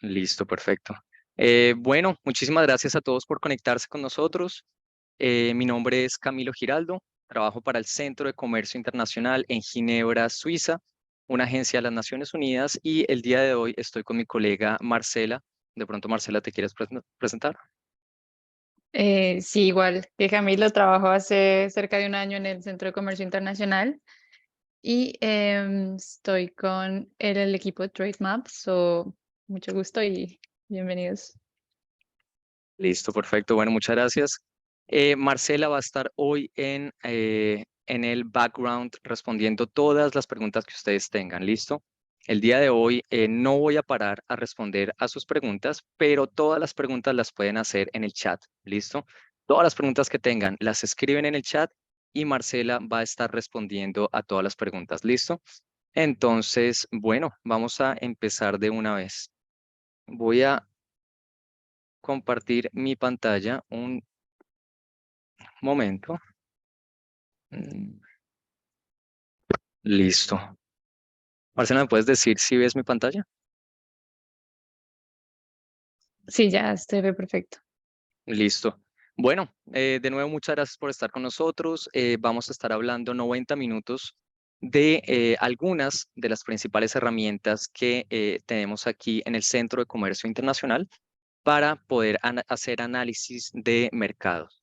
Listo, perfecto. Bueno, muchísimas gracias a todos por conectarse con nosotros. Mi nombre es Camilo Giraldo, trabajo para el Centro de Comercio Internacional en Ginebra, Suiza, una agencia de las Naciones Unidas, y el día de hoy estoy con mi colega Marcela. De pronto, Marcela, ¿te quieres presentar? Sí, igual que Camilo, trabajo hace cerca de un año en el Centro de Comercio Internacional y estoy con el equipo de Trade Maps, so mucho gusto y bienvenidos. Listo, perfecto. Bueno, muchas gracias. Marcela va a estar hoy en el background respondiendo todas las preguntas que ustedes tengan. ¿Listo? El día de hoy no voy a parar a responder a sus preguntas, pero todas las preguntas las pueden hacer en el chat. ¿Listo? Todas las preguntas que tengan las escriben en el chat y Marcela va a estar respondiendo a todas las preguntas. ¿Listo? Entonces, bueno, vamos a empezar de una vez. Voy a compartir mi pantalla un momento. Mm, Listo. Marcela, ¿me puedes decir si ves mi pantalla? Sí, ya se ve perfecto. Listo. Bueno, de nuevo, muchas gracias por estar con nosotros. Vamos a estar hablando 90 minutos de algunas de las principales herramientas que tenemos aquí en el Centro de Comercio Internacional para poder hacer análisis de mercados.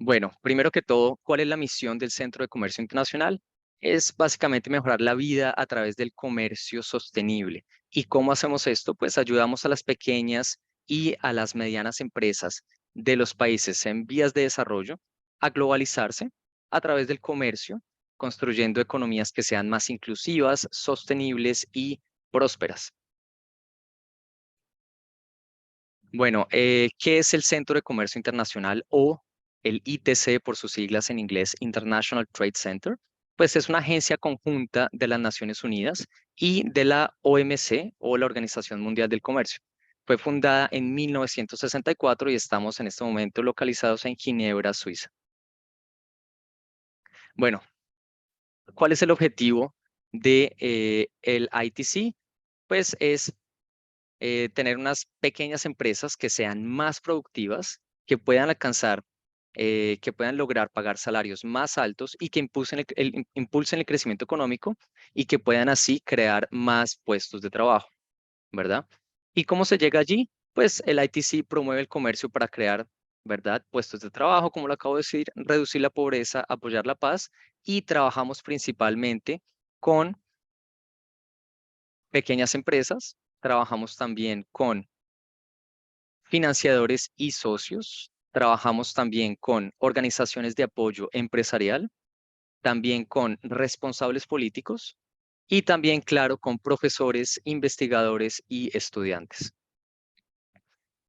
Bueno, primero que todo, ¿cuál es la misión del Centro de Comercio Internacional? Es básicamente mejorar la vida a través del comercio sostenible. ¿Y cómo hacemos esto? Pues ayudamos a las pequeñas y a las medianas empresas de los países en vías de desarrollo a globalizarse a través del comercio, construyendo economías que sean más inclusivas, sostenibles y prósperas. Bueno, ¿qué es el Centro de Comercio Internacional o el ITC por sus siglas en inglés, International Trade Center? Pues es una agencia conjunta de las Naciones Unidas y de la OMC o la Organización Mundial del Comercio. Fue fundada en 1964 y estamos en este momento localizados en Ginebra, Suiza. Bueno, ¿cuál es el objetivo de el ITC? Pues es tener unas pequeñas empresas que sean más productivas, que puedan alcanzar, que puedan lograr pagar salarios más altos y que impulsen el crecimiento económico y que puedan así crear más puestos de trabajo, ¿verdad? ¿Y cómo se llega allí? Pues el ITC promueve el comercio para crear, ¿verdad? Puestos de trabajo, como lo acabo de decir, reducir la pobreza, apoyar la paz y trabajamos principalmente con pequeñas empresas, trabajamos también con financiadores y socios. Trabajamos también con organizaciones de apoyo empresarial, también con responsables políticos y también, claro, con profesores, investigadores y estudiantes.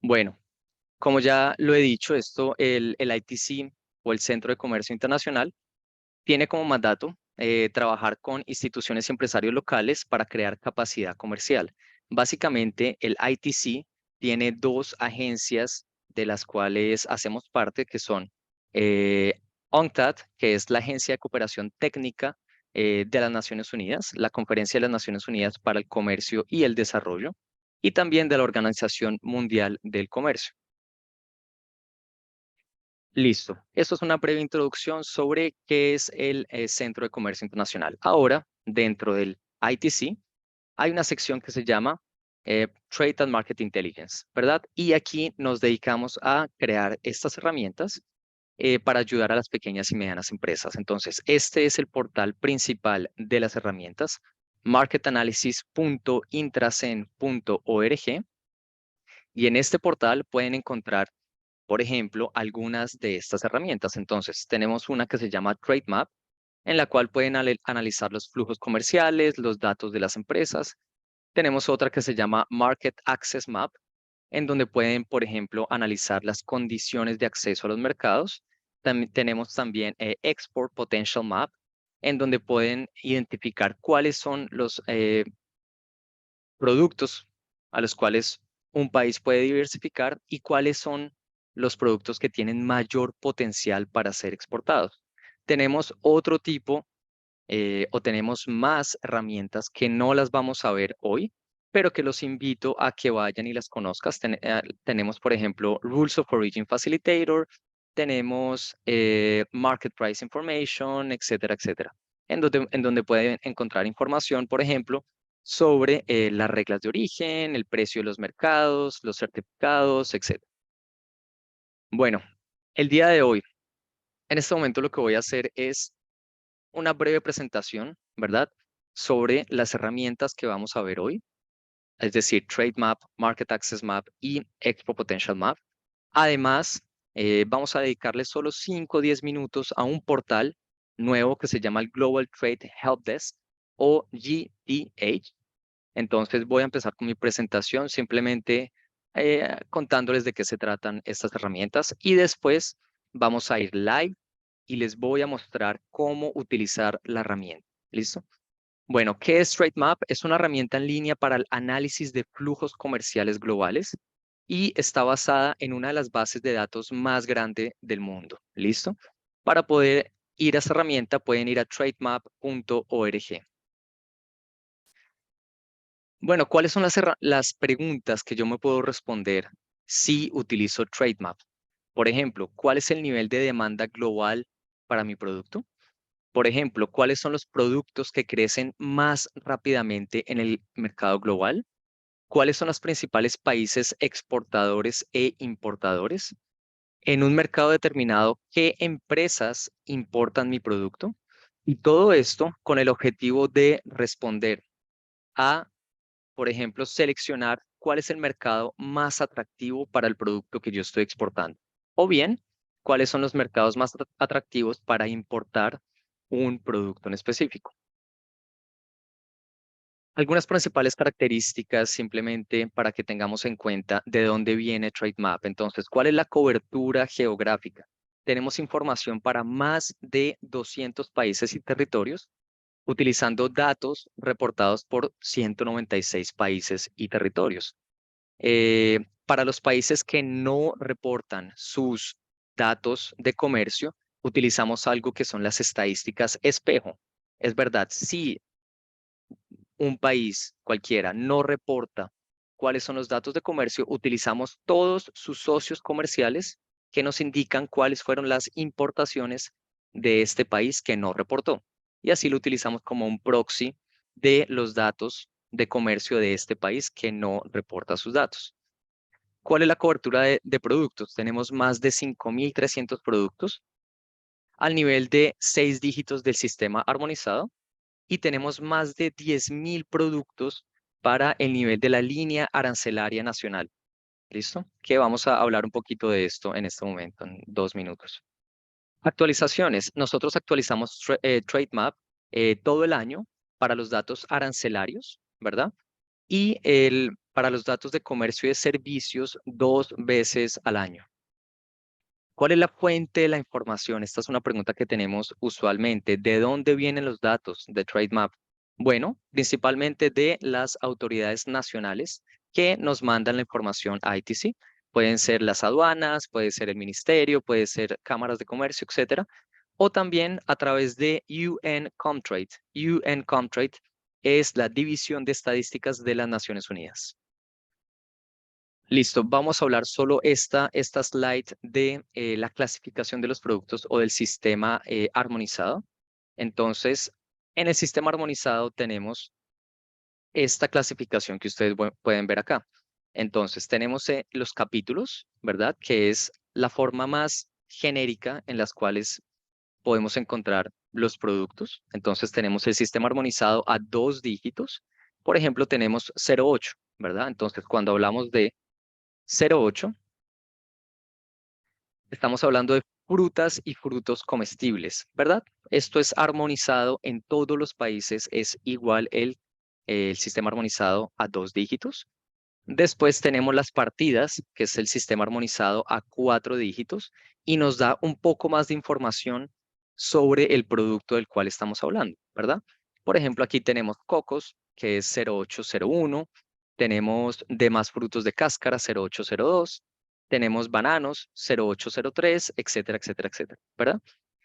Bueno, como ya lo he dicho, el ITC o el Centro de Comercio Internacional tiene como mandato trabajar con instituciones y empresarios locales para crear capacidad comercial. Básicamente, el ITC tiene dos agencias de las cuales hacemos parte, que son eh, UNCTAD, que es la Agencia de Cooperación Técnica de las Naciones Unidas, la Conferencia de las Naciones Unidas para el Comercio y el Desarrollo, y también de la Organización Mundial del Comercio. Listo. Esto es una breve introducción sobre qué es el Centro de Comercio Internacional. Ahora, dentro del ITC, hay una sección que se llama Trade and Market Intelligence, ¿verdad? Y aquí nos dedicamos a crear estas herramientas para ayudar a las pequeñas y medianas empresas. Entonces, este es el portal principal de las herramientas, marketanalysis.intracen.org, y en este portal pueden encontrar, por ejemplo, algunas de estas herramientas. Entonces, tenemos una que se llama Trade Map, en la cual pueden analizar los flujos comerciales, los datos de las empresas. Tenemos otra que se llama Market Access Map, en donde pueden, por ejemplo, analizar las condiciones de acceso a los mercados. Tenemos también Export Potential Map, en donde pueden identificar cuáles son los productos a los cuales un país puede diversificar y cuáles son los productos que tienen mayor potencial para ser exportados. Tenemos otro tipo o tenemos más herramientas que no las vamos a ver hoy, pero que los invito a que vayan y las conozcas. Tenemos, por ejemplo, Rules of Origin Facilitator, tenemos Market Price Information, etcétera, etcétera, en donde pueden encontrar información, por ejemplo, sobre las reglas de origen, el precio de los mercados, los certificados, etcétera. Bueno, el día de hoy, en este momento lo que voy a hacer es una breve presentación, ¿verdad? Sobre las herramientas que vamos a ver hoy, es decir, Trade Map, Market Access Map y Expo Potential Map. Además, vamos a dedicarle solo 5 o 10 minutos a un portal nuevo que se llama el Global Trade Help Desk o GTH. Entonces voy a empezar con mi presentación simplemente contándoles de qué se tratan estas herramientas y después vamos a ir live y les voy a mostrar cómo utilizar la herramienta. ¿Listo? Bueno, ¿qué es TradeMap? Es una herramienta en línea para el análisis de flujos comerciales globales y está basada en una de las bases de datos más grandes del mundo. ¿Listo? Para poder ir a esa herramienta pueden ir a trademap.org. Bueno, ¿cuáles son las preguntas que yo me puedo responder si utilizo TradeMap? Por ejemplo, ¿cuál es el nivel de demanda global para mi producto? Por ejemplo, ¿cuáles son los productos que crecen más rápidamente en el mercado global? ¿Cuáles son los principales países exportadores e importadores? En un mercado determinado, ¿qué empresas importan mi producto? Y todo esto con el objetivo de responder a, por ejemplo, seleccionar cuál es el mercado más atractivo para el producto que yo estoy exportando. O bien, cuáles son los mercados más atractivos para importar un producto en específico. Algunas principales características simplemente para que tengamos en cuenta de dónde viene TradeMap. Entonces, ¿cuál es la cobertura geográfica? Tenemos información para más de 200 países y territorios, utilizando datos reportados por 196 países y territorios. Para los países que no reportan sus datos de comercio, utilizamos algo que son las estadísticas espejo. Es verdad, si un país cualquiera no reporta cuáles son los datos de comercio, utilizamos todos sus socios comerciales que nos indican cuáles fueron las importaciones de este país que no reportó. Y así lo utilizamos como un proxy de los datos de comercio de este país que no reporta sus datos. ¿Cuál es la cobertura de productos? Tenemos más de 5.300 productos al nivel de 6 dígitos del sistema armonizado y tenemos más de 10.000 productos para el nivel de la línea arancelaria nacional. ¿Listo? Que vamos a hablar un poquito de esto en este momento, en 2 minutos. Actualizaciones. Nosotros actualizamos TradeMap todo el año para los datos arancelarios, ¿verdad? Y para los datos de comercio y de servicios 2 veces al año. ¿Cuál es la fuente de la información? Esta es una pregunta que tenemos usualmente. ¿De dónde vienen los datos de TradeMap? Bueno, principalmente de las autoridades nacionales que nos mandan la información a ITC. Pueden ser las aduanas, puede ser el ministerio, puede ser cámaras de comercio, etcétera. O también a través de UN Comtrade. UN Comtrade es la División de Estadísticas de las Naciones Unidas. Listo, vamos a hablar solo esta slide de la clasificación de los productos o del sistema armonizado. Entonces, en el sistema armonizado tenemos esta clasificación que ustedes pueden ver acá. Entonces, tenemos los capítulos, ¿verdad? Que es la forma más genérica en las cuales podemos encontrar los productos. Entonces, tenemos el sistema armonizado a 2 dígitos. Por ejemplo, tenemos 0.8, ¿verdad? Entonces, cuando hablamos de 0.8, estamos hablando de frutas y frutos comestibles, ¿verdad? Esto es armonizado en todos los países, es igual el sistema armonizado a 2 dígitos. Después tenemos las partidas, que es el sistema armonizado a 4 dígitos, y nos da un poco más de información sobre el producto del cual estamos hablando, ¿verdad? Por ejemplo, aquí tenemos cocos, que es 0.801, tenemos demás frutos de cáscara, 0.802, tenemos bananos, 0.803, etcétera, etcétera, etcétera, ¿verdad?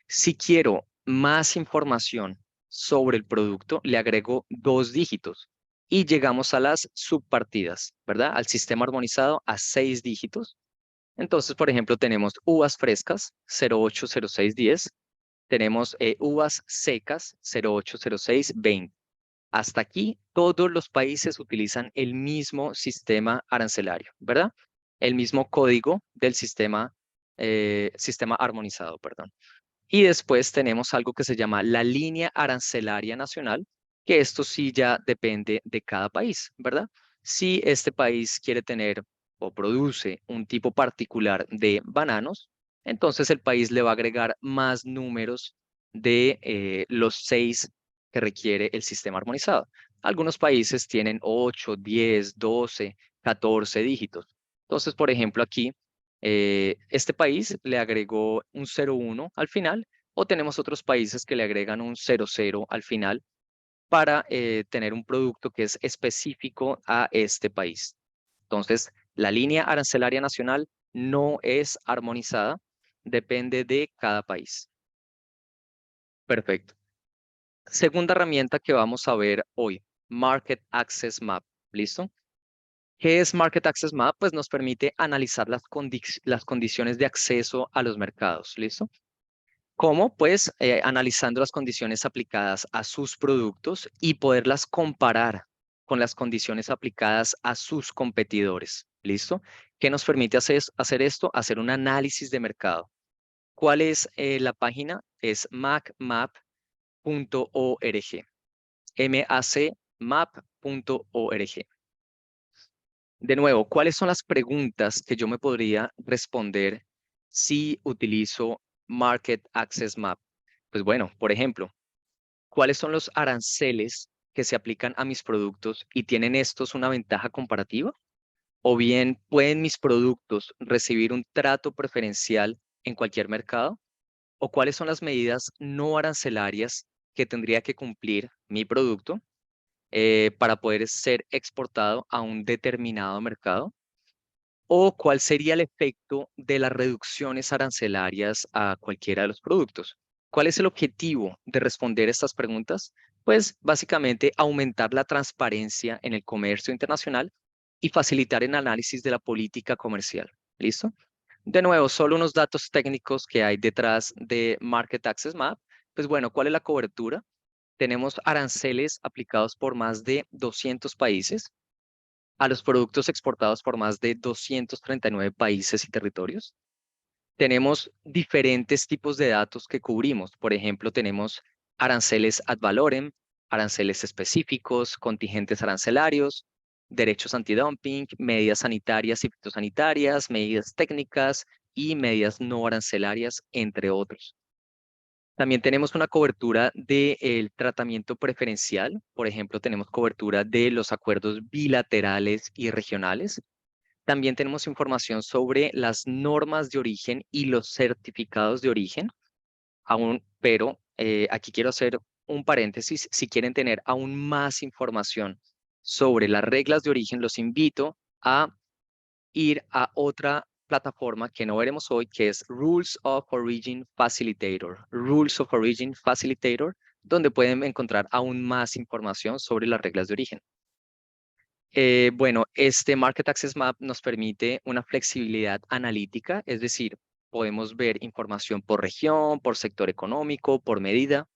Si quiero más información sobre el producto, le agrego 2 dígitos y llegamos a las subpartidas, ¿verdad? Al sistema armonizado a 6 dígitos. Entonces, por ejemplo, tenemos uvas frescas 080610, tenemos uvas secas 080620. Hasta aquí, todos los países utilizan el mismo sistema arancelario, ¿verdad? El mismo código del sistema armonizado, perdón. Y después tenemos algo que se llama la línea arancelaria nacional, que esto sí ya depende de cada país, ¿verdad? Si este país quiere tener o produce un tipo particular de bananos, entonces el país le va a agregar más números de los 6 que requiere el sistema armonizado. Algunos países tienen 8, 10, 12, 14 dígitos. Entonces, por ejemplo, aquí este país le agregó un 01 al final, o tenemos otros países que le agregan un 00 al final para tener un producto que es específico a este país. Entonces, la línea arancelaria nacional no es armonizada, depende de cada país. Perfecto. Segunda herramienta que vamos a ver hoy, Market Access Map. ¿Listo? ¿Qué es Market Access Map? Pues nos permite analizar las condiciones de acceso a los mercados. ¿Listo? ¿Cómo? Pues analizando las condiciones aplicadas a sus productos y poderlas comparar con las condiciones aplicadas a sus competidores. ¿Listo? ¿Qué nos permite hacer esto? Hacer un análisis de mercado. ¿Cuál es la página? Es macmap.org. macmap.org. De nuevo, ¿cuáles son las preguntas que yo me podría responder si utilizo Market Access Map? Pues bueno, por ejemplo, ¿cuáles son los aranceles que se aplican a mis productos y tienen estos una ventaja comparativa? ¿O bien pueden mis productos recibir un trato preferencial en cualquier mercado? ¿O cuáles son las medidas no arancelarias que tendría que cumplir mi producto para poder ser exportado a un determinado mercado? ¿O cuál sería el efecto de las reducciones arancelarias a cualquiera de los productos? ¿Cuál es el objetivo de responder estas preguntas? Pues básicamente aumentar la transparencia en el comercio internacional y facilitar el análisis de la política comercial. ¿Listo? De nuevo, solo unos datos técnicos que hay detrás de Market Access Map. Pues bueno, ¿cuál es la cobertura? Tenemos aranceles aplicados por más de 200 países a los productos exportados por más de 239 países y territorios. Tenemos diferentes tipos de datos que cubrimos. Por ejemplo, tenemos aranceles ad valorem, aranceles específicos, contingentes arancelarios, derechos antidumping, medidas sanitarias y fitosanitarias, medidas técnicas y medidas no arancelarias, entre otros. También tenemos una cobertura del tratamiento preferencial. Por ejemplo, tenemos cobertura de los acuerdos bilaterales y regionales. También tenemos información sobre las normas de origen y los certificados de origen. Pero aquí quiero hacer un paréntesis. Si quieren tener aún más información sobre las reglas de origen, los invito a ir a otra plataforma que no veremos hoy, que es Rules of Origin Facilitator. Rules of Origin Facilitator, donde pueden encontrar aún más información sobre las reglas de origen. Bueno, este Market Access Map nos permite una flexibilidad analítica, es decir, podemos ver información por región, por sector económico, por medida.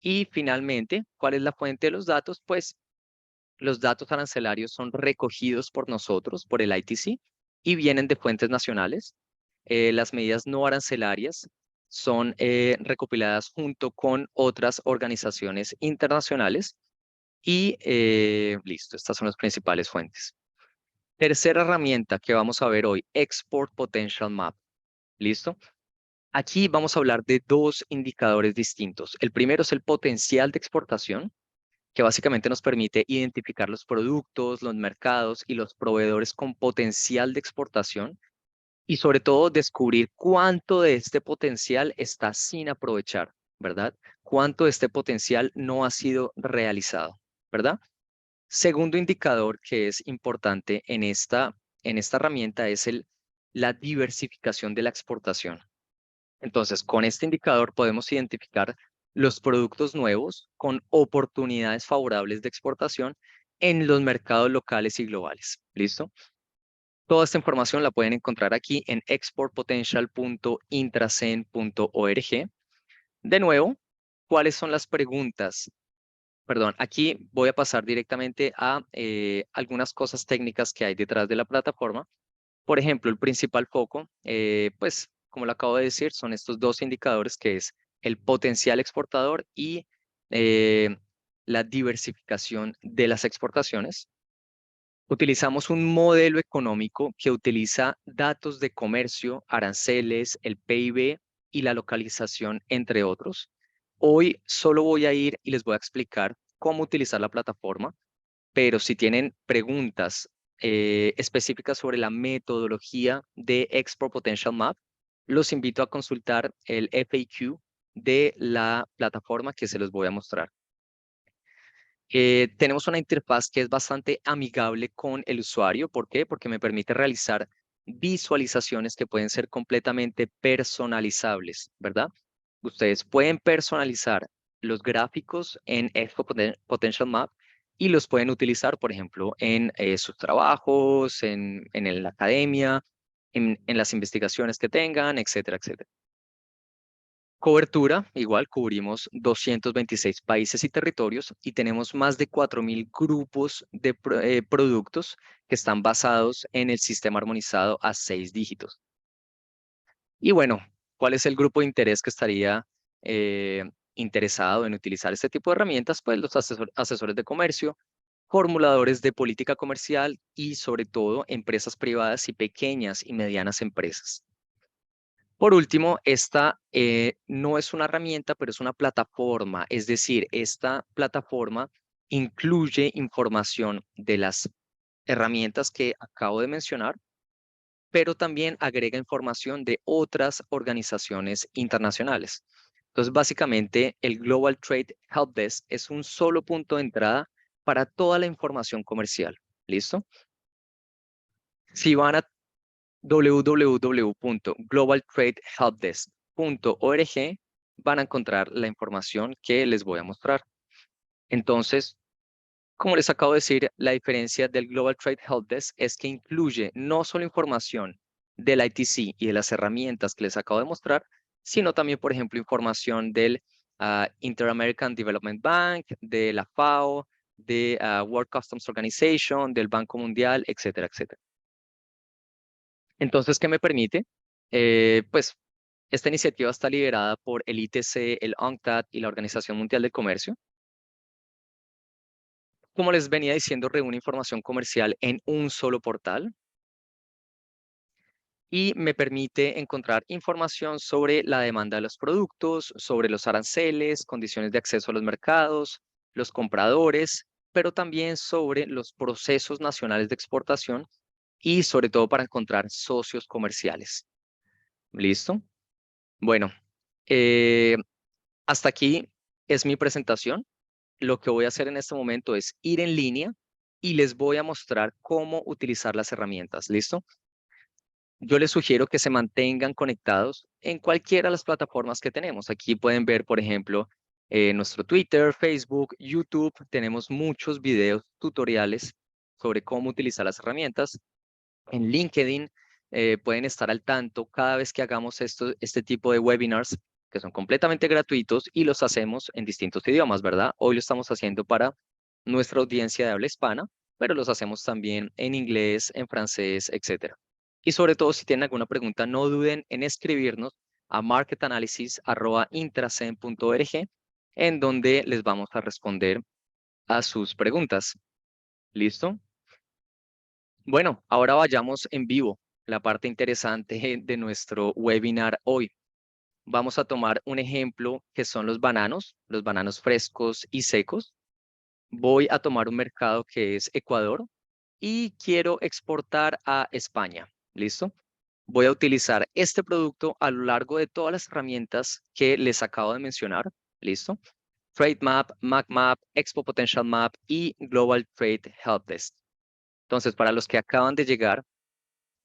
Y finalmente, ¿cuál es la fuente de los datos? Pues los datos arancelarios son recogidos por nosotros, por el ITC, y vienen de fuentes nacionales. Las medidas no arancelarias son recopiladas junto con otras organizaciones internacionales y listo, estas son las principales fuentes. Tercera herramienta que vamos a ver hoy, Export Potential Map. ¿Listo? Aquí vamos a hablar de 2 indicadores distintos. El primero es el potencial de exportación, que básicamente nos permite identificar los productos, los mercados y los proveedores con potencial de exportación y sobre todo descubrir cuánto de este potencial está sin aprovechar, ¿verdad? Cuánto de este potencial no ha sido realizado, ¿verdad? Segundo indicador que es importante en esta herramienta es la diversificación de la exportación. Entonces, con este indicador podemos identificar los productos nuevos con oportunidades favorables de exportación en los mercados locales y globales. ¿Listo? Toda esta información la pueden encontrar aquí en exportpotential.intracen.org. De nuevo, ¿cuáles son las preguntas? Perdón, aquí voy a pasar directamente a algunas cosas técnicas que hay detrás de la plataforma. Por ejemplo, el principal foco, pues como lo acabo de decir, son estos dos indicadores que es el potencial exportador y la diversificación de las exportaciones. Utilizamos un modelo económico que utiliza datos de comercio, aranceles, el PIB y la localización, entre otros. Hoy solo voy a ir y les voy a explicar cómo utilizar la plataforma, pero si tienen preguntas específicas sobre la metodología de Export Potential Map, los invito a consultar el FAQ de la plataforma que se los voy a mostrar. Tenemos una interfaz que es bastante amigable con el usuario. ¿Por qué? Porque me permite realizar visualizaciones que pueden ser completamente personalizables, ¿verdad? Ustedes pueden personalizar los gráficos en Expo Potential Map y los pueden utilizar, por ejemplo, en sus trabajos, en la academia, en las investigaciones que tengan, etcétera, etcétera. Cobertura, igual cubrimos 226 países y territorios y tenemos más de 4.000 grupos de productos que están basados en el sistema armonizado a 6 dígitos. Y bueno, ¿cuál es el grupo de interés que estaría interesado en utilizar este tipo de herramientas? Pues los asesores de comercio, formuladores de política comercial y sobre todo empresas privadas y pequeñas y medianas empresas. Por último, esta no es una herramienta, pero es una plataforma. Es decir, esta plataforma incluye información de las herramientas que acabo de mencionar, pero también agrega información de otras organizaciones internacionales. Entonces, básicamente, el Global Trade Help Desk es un solo punto de entrada para toda la información comercial. ¿Listo? Si van a www.globaltradehelpdesk.org van a encontrar la información que les voy a mostrar. Entonces, como les acabo de decir, la diferencia del Global Trade Help Desk es que incluye no solo información del ITC y de las herramientas que les acabo de mostrar, sino también, por ejemplo, información del Inter-American Development Bank, de la FAO, de World Customs Organization, del Banco Mundial, etcétera, etcétera. Entonces, ¿qué me permite? Pues esta iniciativa está liderada por el ITC, el UNCTAD y la Organización Mundial del Comercio. Como les venía diciendo, reúne información comercial en un solo portal y me permite encontrar información sobre la demanda de los productos, sobre los aranceles, condiciones de acceso a los mercados, los compradores, pero también sobre los procesos nacionales de exportación y sobre todo para encontrar socios comerciales. ¿Listo? Bueno, eh, hasta aquí es mi presentación. Lo que voy a hacer en este momento es ir en línea y les voy a mostrar cómo utilizar las herramientas. ¿Listo? Yo les sugiero que se mantengan conectados en cualquiera de las plataformas que tenemos. Aquí pueden ver, por ejemplo, nuestro Twitter, Facebook, YouTube. Tenemos muchos videos tutoriales sobre cómo utilizar las herramientas. En LinkedIn pueden estar al tanto cada vez que hagamos este tipo de webinars que son completamente gratuitos y los hacemos en distintos idiomas, ¿verdad? Hoy lo estamos haciendo para nuestra audiencia de habla hispana, pero los hacemos también en inglés, en francés, etcétera. Y sobre todo, si tienen alguna pregunta, no duden en escribirnos a marketanalysis@intracen.org, en donde les vamos a responder a sus preguntas. ¿Listo? Bueno, ahora vayamos en vivo, la parte interesante de nuestro webinar hoy. Vamos a tomar un ejemplo que son los bananos frescos y secos. Voy a tomar un mercado que es Ecuador y quiero exportar a España. ¿Listo? Voy a utilizar este producto a lo largo de todas las herramientas que les acabo de mencionar. ¿Listo? Trade Map, Map, Expo Potential Map y Global Trade Help Desk. Entonces, para los que acaban de llegar,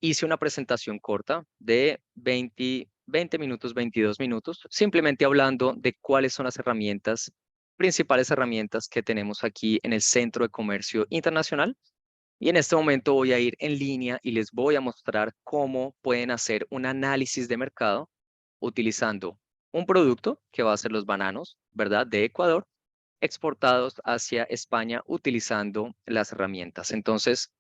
hice una presentación corta de 20 20 minutos, 22 minutos, simplemente hablando de cuáles son las herramientas, principales herramientas que tenemos aquí en el Centro de Comercio Internacional. Y en este momento voy a ir en línea y les voy a mostrar cómo pueden hacer un análisis de mercado utilizando un producto que va a ser los bananos, ¿verdad? De Ecuador, exportados hacia España utilizando las herramientas. Entonces,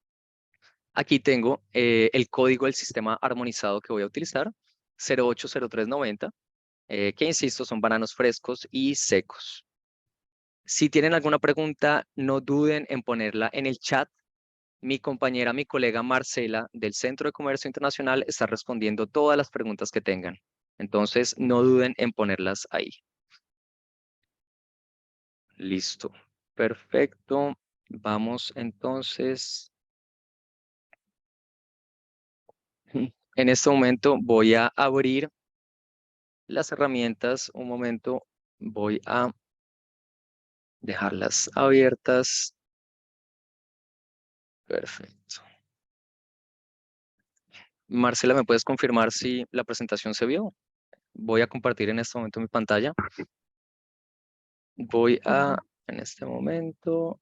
aquí tengo el código del sistema armonizado que voy a utilizar, 080390, que insisto, son bananos frescos y secos. Si tienen alguna pregunta, no duden en ponerla en el chat. Mi compañera, mi colega Marcela del Centro de Comercio Internacional está respondiendo todas las preguntas que tengan. Entonces, no duden en ponerlas ahí. Listo. Perfecto. Vamos entonces. En este momento voy a abrir las herramientas. Un momento. Voy a dejarlas abiertas. Perfecto. Marcela, ¿me puedes confirmar si la presentación se vio? Voy a compartir en este momento mi pantalla. Voy a, en este momento,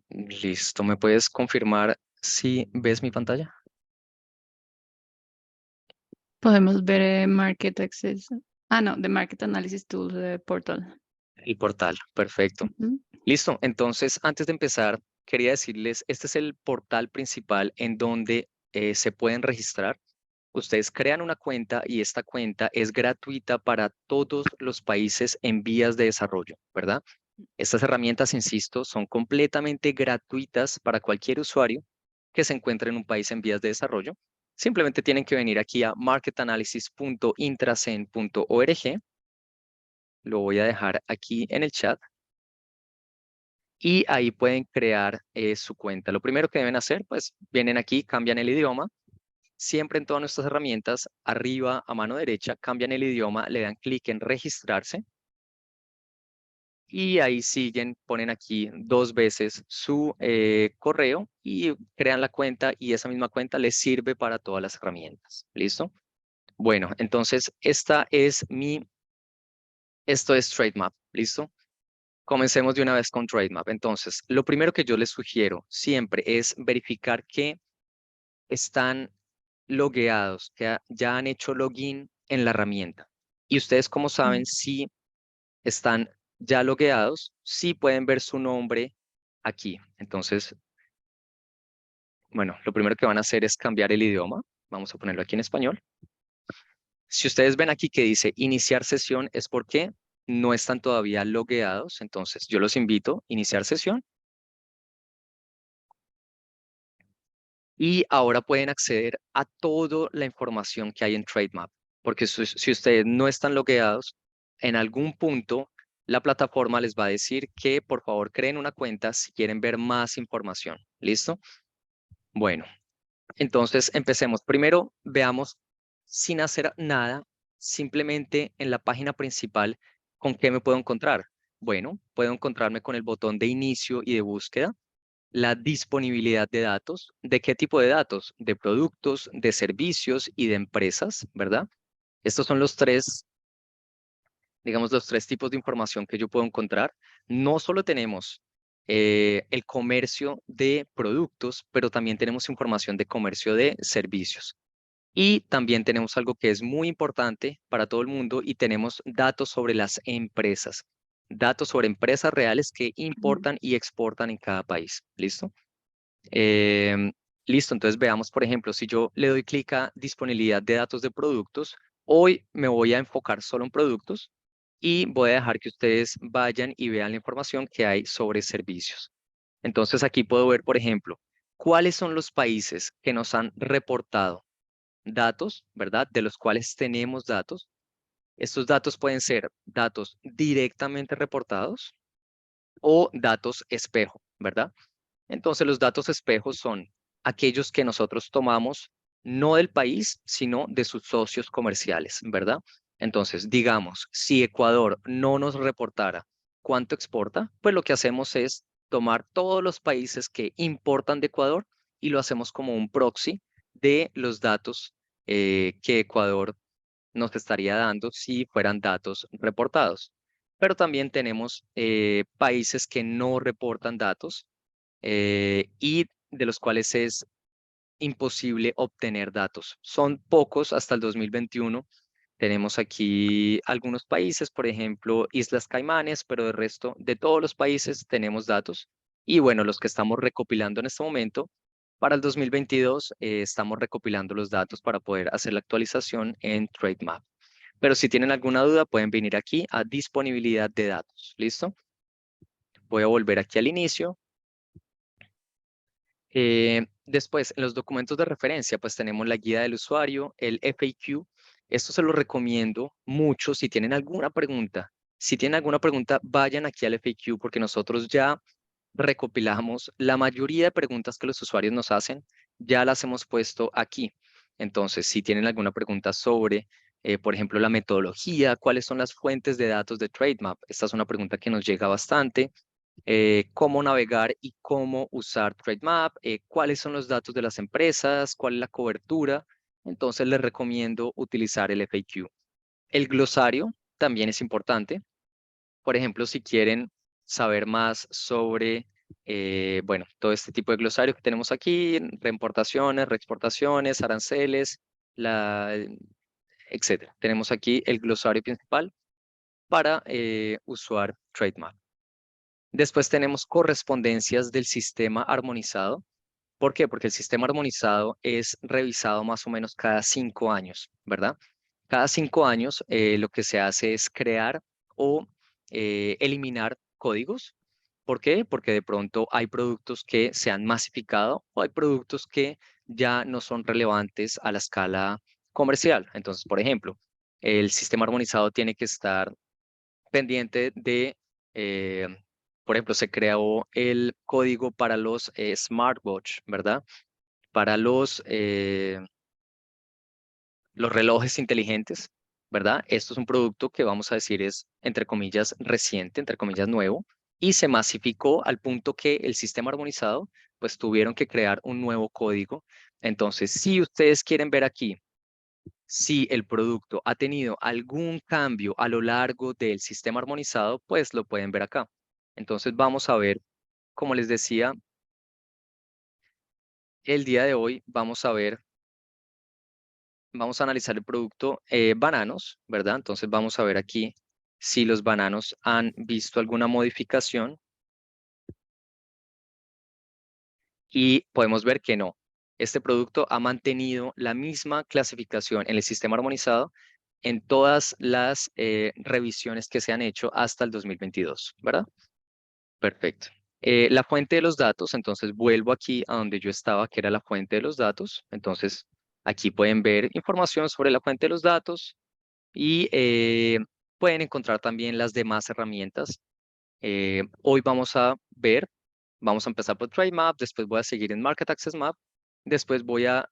listo. ¿Me puedes confirmar si ves mi pantalla? Podemos ver Market Access. Ah, no, de Market Analysis Tools portal. El portal, perfecto. Ujú. Listo. Entonces, antes de empezar, quería decirles, este es el portal principal en donde se pueden registrar. Ustedes crean una cuenta y esta cuenta es gratuita para todos los países en vías de desarrollo, ¿verdad? Estas herramientas, insisto, son completamente gratuitas para cualquier usuario que se encuentre en un país en vías de desarrollo. Simplemente tienen que venir aquí a marketanalysis.intracen.org. Lo voy a dejar aquí en el chat. Y ahí pueden crear su cuenta. Lo primero que deben hacer, pues vienen aquí, cambian el idioma. Siempre en todas nuestras herramientas, arriba a mano derecha, cambian el idioma, le dan clic en registrarse. Y ahí siguen, ponen aquí 2 veces su correo y crean la cuenta y esa misma cuenta les sirve para todas las herramientas. ¿Listo? Bueno, entonces esto es TradeMap. ¿Listo? Comencemos de una vez con TradeMap. Entonces, lo primero que yo les sugiero siempre es verificar que están logueados, que ya han hecho login en la herramienta. Y ustedes, como saben, si están ya logueados, sí pueden ver su nombre aquí. Entonces, bueno, lo primero que van a hacer es cambiar el idioma. Vamos a ponerlo aquí en español. Si ustedes ven aquí que dice iniciar sesión, es porque no están todavía logueados. Entonces, yo los invito a iniciar sesión. Y ahora pueden acceder a toda la información que hay en TradeMap. Porque si ustedes no están logueados, en algún punto la plataforma les va a decir que por favor creen una cuenta si quieren ver más información. ¿Listo? Bueno, entonces empecemos. Primero veamos sin hacer nada, simplemente en la página principal, ¿con qué me puedo encontrar? Bueno, puedo encontrarme con el botón de inicio y de búsqueda, la disponibilidad de datos. ¿De qué tipo de datos? De productos, de servicios y de empresas, ¿verdad? Estos son los tres, digamos, los tres tipos de información que yo puedo encontrar. No solo tenemos el comercio de productos, pero también tenemos información de comercio de servicios. Y también tenemos algo que es muy importante para todo el mundo y tenemos datos sobre las empresas, datos sobre empresas reales que importan y exportan en cada país. ¿Listo? Em, Listo, entonces veamos, por ejemplo, si yo le doy clic a disponibilidad de datos de productos, hoy me voy a enfocar solo en productos y voy a dejar que ustedes vayan y vean la información que hay sobre servicios. Entonces aquí puedo ver, por ejemplo, cuáles son los países que nos han reportado datos, ¿verdad? De los cuales tenemos datos. Estos datos pueden ser datos directamente reportados o datos espejo, ¿verdad? Entonces, los datos espejos son aquellos que nosotros tomamos no del país, sino de sus socios comerciales, ¿verdad? Entonces, digamos, si Ecuador no nos reportara cuánto exporta, pues lo que hacemos es tomar todos los países que importan de Ecuador y lo hacemos como un proxy de los datos que Ecuador nos estaría dando si fueran datos reportados. Pero también tenemos países que no reportan datos y de los cuales es imposible obtener datos. Son pocos hasta el 2021. Tenemos aquí algunos países, por ejemplo, Islas Caimanes, pero de resto de todos los países tenemos datos. Y bueno, los que estamos recopilando en este momento, para el 2022 estamos recopilando los datos para poder hacer la actualización en TradeMap. Pero si tienen alguna duda, pueden venir aquí a disponibilidad de datos. ¿Listo? Voy a volver aquí al inicio. Después, en los documentos de referencia, pues tenemos la guía del usuario, el FAQ. Esto se lo recomiendo mucho si tienen alguna pregunta. Si tienen alguna pregunta, vayan aquí al FAQ porque nosotros ya recopilamos la mayoría de preguntas que los usuarios nos hacen, ya las hemos puesto aquí. Entonces, si tienen alguna pregunta sobre, por ejemplo, la metodología, cuáles son las fuentes de datos de TradeMap, esta es una pregunta que nos llega bastante. Cómo navegar y cómo usar TradeMap, cuáles son los datos de las empresas, cuál es la cobertura. Entonces les recomiendo utilizar el FAQ. El glosario también es importante. Por ejemplo, si quieren saber más sobre, bueno, todo este tipo de glosario que tenemos aquí, reimportaciones, reexportaciones, aranceles, etcétera. Tenemos aquí el glosario principal para usar TradeMap. Después tenemos correspondencias del sistema armonizado. ¿Por qué? Porque el sistema armonizado es revisado más o menos cada 5 años, ¿verdad? Cada 5 años lo que se hace es crear o eliminar códigos. ¿Por qué? Porque de pronto hay productos que se han masificado o hay productos que ya no son relevantes a la escala comercial. Entonces, por ejemplo, el sistema armonizado tiene que estar pendiente de, eh, por ejemplo, se creó el código para los smartwatch, ¿verdad? Para los relojes inteligentes, ¿verdad? Esto es un producto que vamos a decir es, entre comillas, reciente, entre comillas, nuevo, y se masificó al punto que el sistema armonizado, pues tuvieron que crear un nuevo código. Entonces, si ustedes quieren ver aquí si el producto ha tenido algún cambio a lo largo del sistema armonizado, pues lo pueden ver acá. Entonces vamos a ver, como les decía, el día de hoy vamos a analizar el producto bananos, ¿verdad? Entonces vamos a ver aquí si los bananos han visto alguna modificación y podemos ver que no. Este producto ha mantenido la misma clasificación en el sistema armonizado en todas las revisiones que se han hecho hasta el 2022, ¿verdad? Perfecto. La fuente de los datos, entonces vuelvo aquí a donde yo estaba, que era la fuente de los datos. Entonces, aquí pueden ver información sobre la fuente de los datos y pueden encontrar también las demás herramientas. Hoy vamos a empezar por TradeMap, después voy a seguir en Market Access Map, después voy a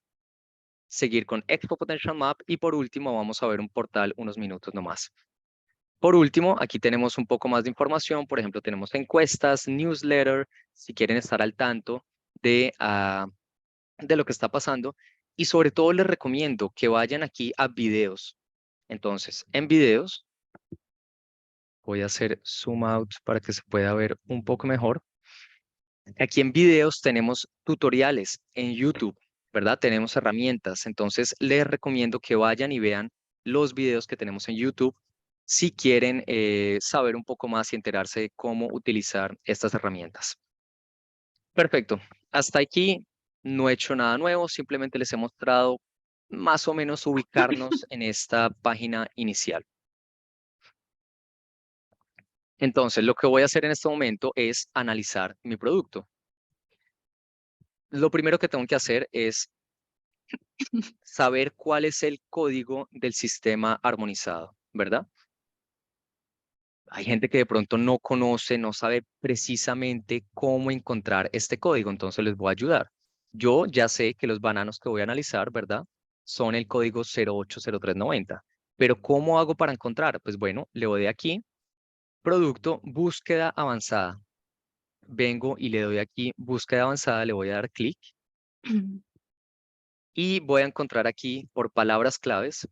seguir con Expo Potential Map y por último vamos a ver un portal unos minutos nomás. Por último, aquí tenemos un poco más de información. Por ejemplo, tenemos encuestas, newsletter, si quieren estar al tanto de lo que está pasando. Y sobre todo les recomiendo que vayan aquí a videos. Entonces, en videos, voy a hacer zoom out para que se pueda ver un poco mejor. Aquí en videos tenemos tutoriales en YouTube, ¿verdad? Tenemos herramientas. Entonces, les recomiendo que vayan y vean los videos que tenemos en YouTube si quieren saber un poco más y enterarse de cómo utilizar estas herramientas. Perfecto. Hasta aquí no he hecho nada nuevo, simplemente les he mostrado más o menos ubicarnos en esta página inicial. Entonces, lo que voy a hacer en este momento es analizar mi producto. Lo primero que tengo que hacer es saber cuál es el código del sistema armonizado, ¿verdad? Hay gente que de pronto no conoce, no sabe precisamente cómo encontrar este código, entonces les voy a ayudar. Yo ya sé que los bananos que voy a analizar, ¿verdad? Son el código 080390. Pero ¿cómo hago para encontrar? Pues bueno, le doy aquí, producto, búsqueda avanzada. Vengo y le doy aquí, búsqueda avanzada, le voy a dar clic y voy a encontrar aquí por palabras claves.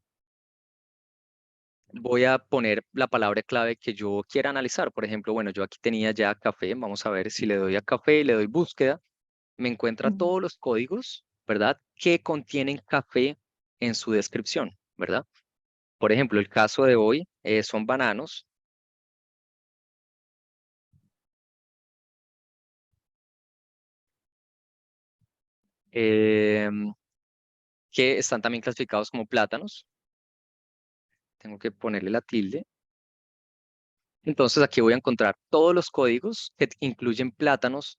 Voy a poner la palabra clave que yo quiera analizar. Por ejemplo, bueno, yo aquí tenía ya café. Vamos a ver si le doy a café, le doy búsqueda. Me encuentra Ujú. todos los códigos, ¿verdad? Que contienen café en su descripción, ¿verdad? Por ejemplo, el caso de hoy son bananos. em, que están también clasificados como plátanos. Tengo que ponerle la tilde. Entonces aquí voy a encontrar todos los códigos que incluyen plátanos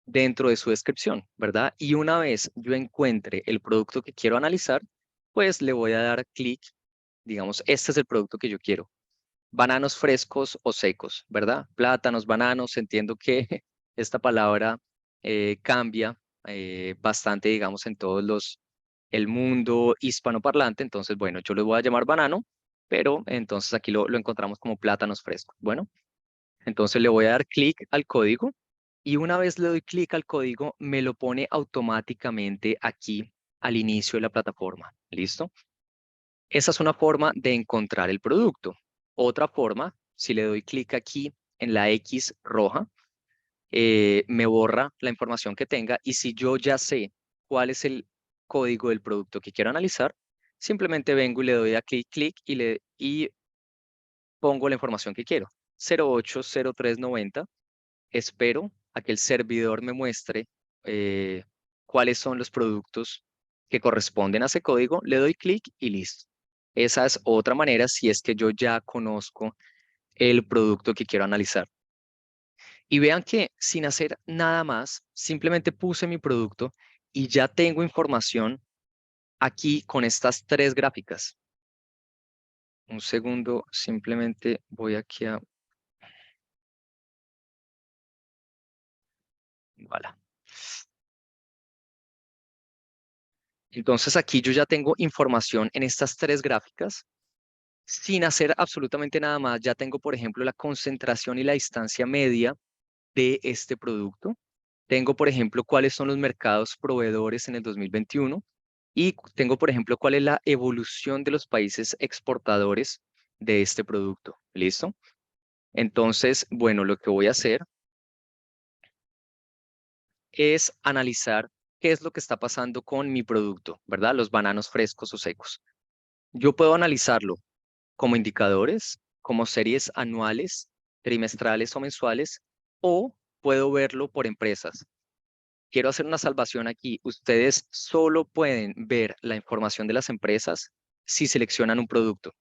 dentro de su descripción, ¿verdad? Y una vez yo encuentre el producto que quiero analizar, pues le voy a dar clic, digamos, este es el producto que yo quiero. Bananos frescos o secos, ¿verdad? Plátanos, bananos, entiendo que esta palabra cambia bastante, digamos, en el mundo hispanoparlante, entonces, bueno, yo le voy a llamar banano, pero entonces aquí lo encontramos como plátanos frescos. Bueno, entonces le voy a dar clic al código y una vez le doy clic al código, me lo pone automáticamente aquí al inicio de la plataforma. ¿Listo? Esa es una forma de encontrar el producto. Otra forma, si le doy clic aquí en la X roja, me borra la información que tenga y si yo ya sé cuál es el código del producto que quiero analizar, simplemente vengo y le doy a clic y pongo la información que quiero. 080390. Espero a que el servidor me muestre eh, cuáles son los productos que corresponden a ese código, le doy clic y listo. Esa es otra manera si es que yo ya conozco el producto que quiero analizar. Y vean que sin hacer nada más, simplemente puse mi producto y ya tengo información aquí con estas tres gráficas. Un segundo, simplemente voy aquí a... Voilà. Entonces aquí yo ya tengo información en estas tres gráficas. Sin hacer absolutamente nada más, ya tengo, por ejemplo, la concentración y la distancia media de este producto. Tengo, por ejemplo, cuáles son los mercados proveedores en el 2021 y tengo, por ejemplo, cuál es la evolución de los países exportadores de este producto. ¿Listo? Entonces, bueno, lo que voy a hacer es analizar qué es lo que está pasando con mi producto, ¿verdad? Los bananos frescos o secos. Yo puedo analizarlo como indicadores, como series anuales, trimestrales o mensuales, o puedo verlo por empresas. Quiero hacer una salvación aquí. Ustedes solo pueden ver la información de las empresas si seleccionan un producto,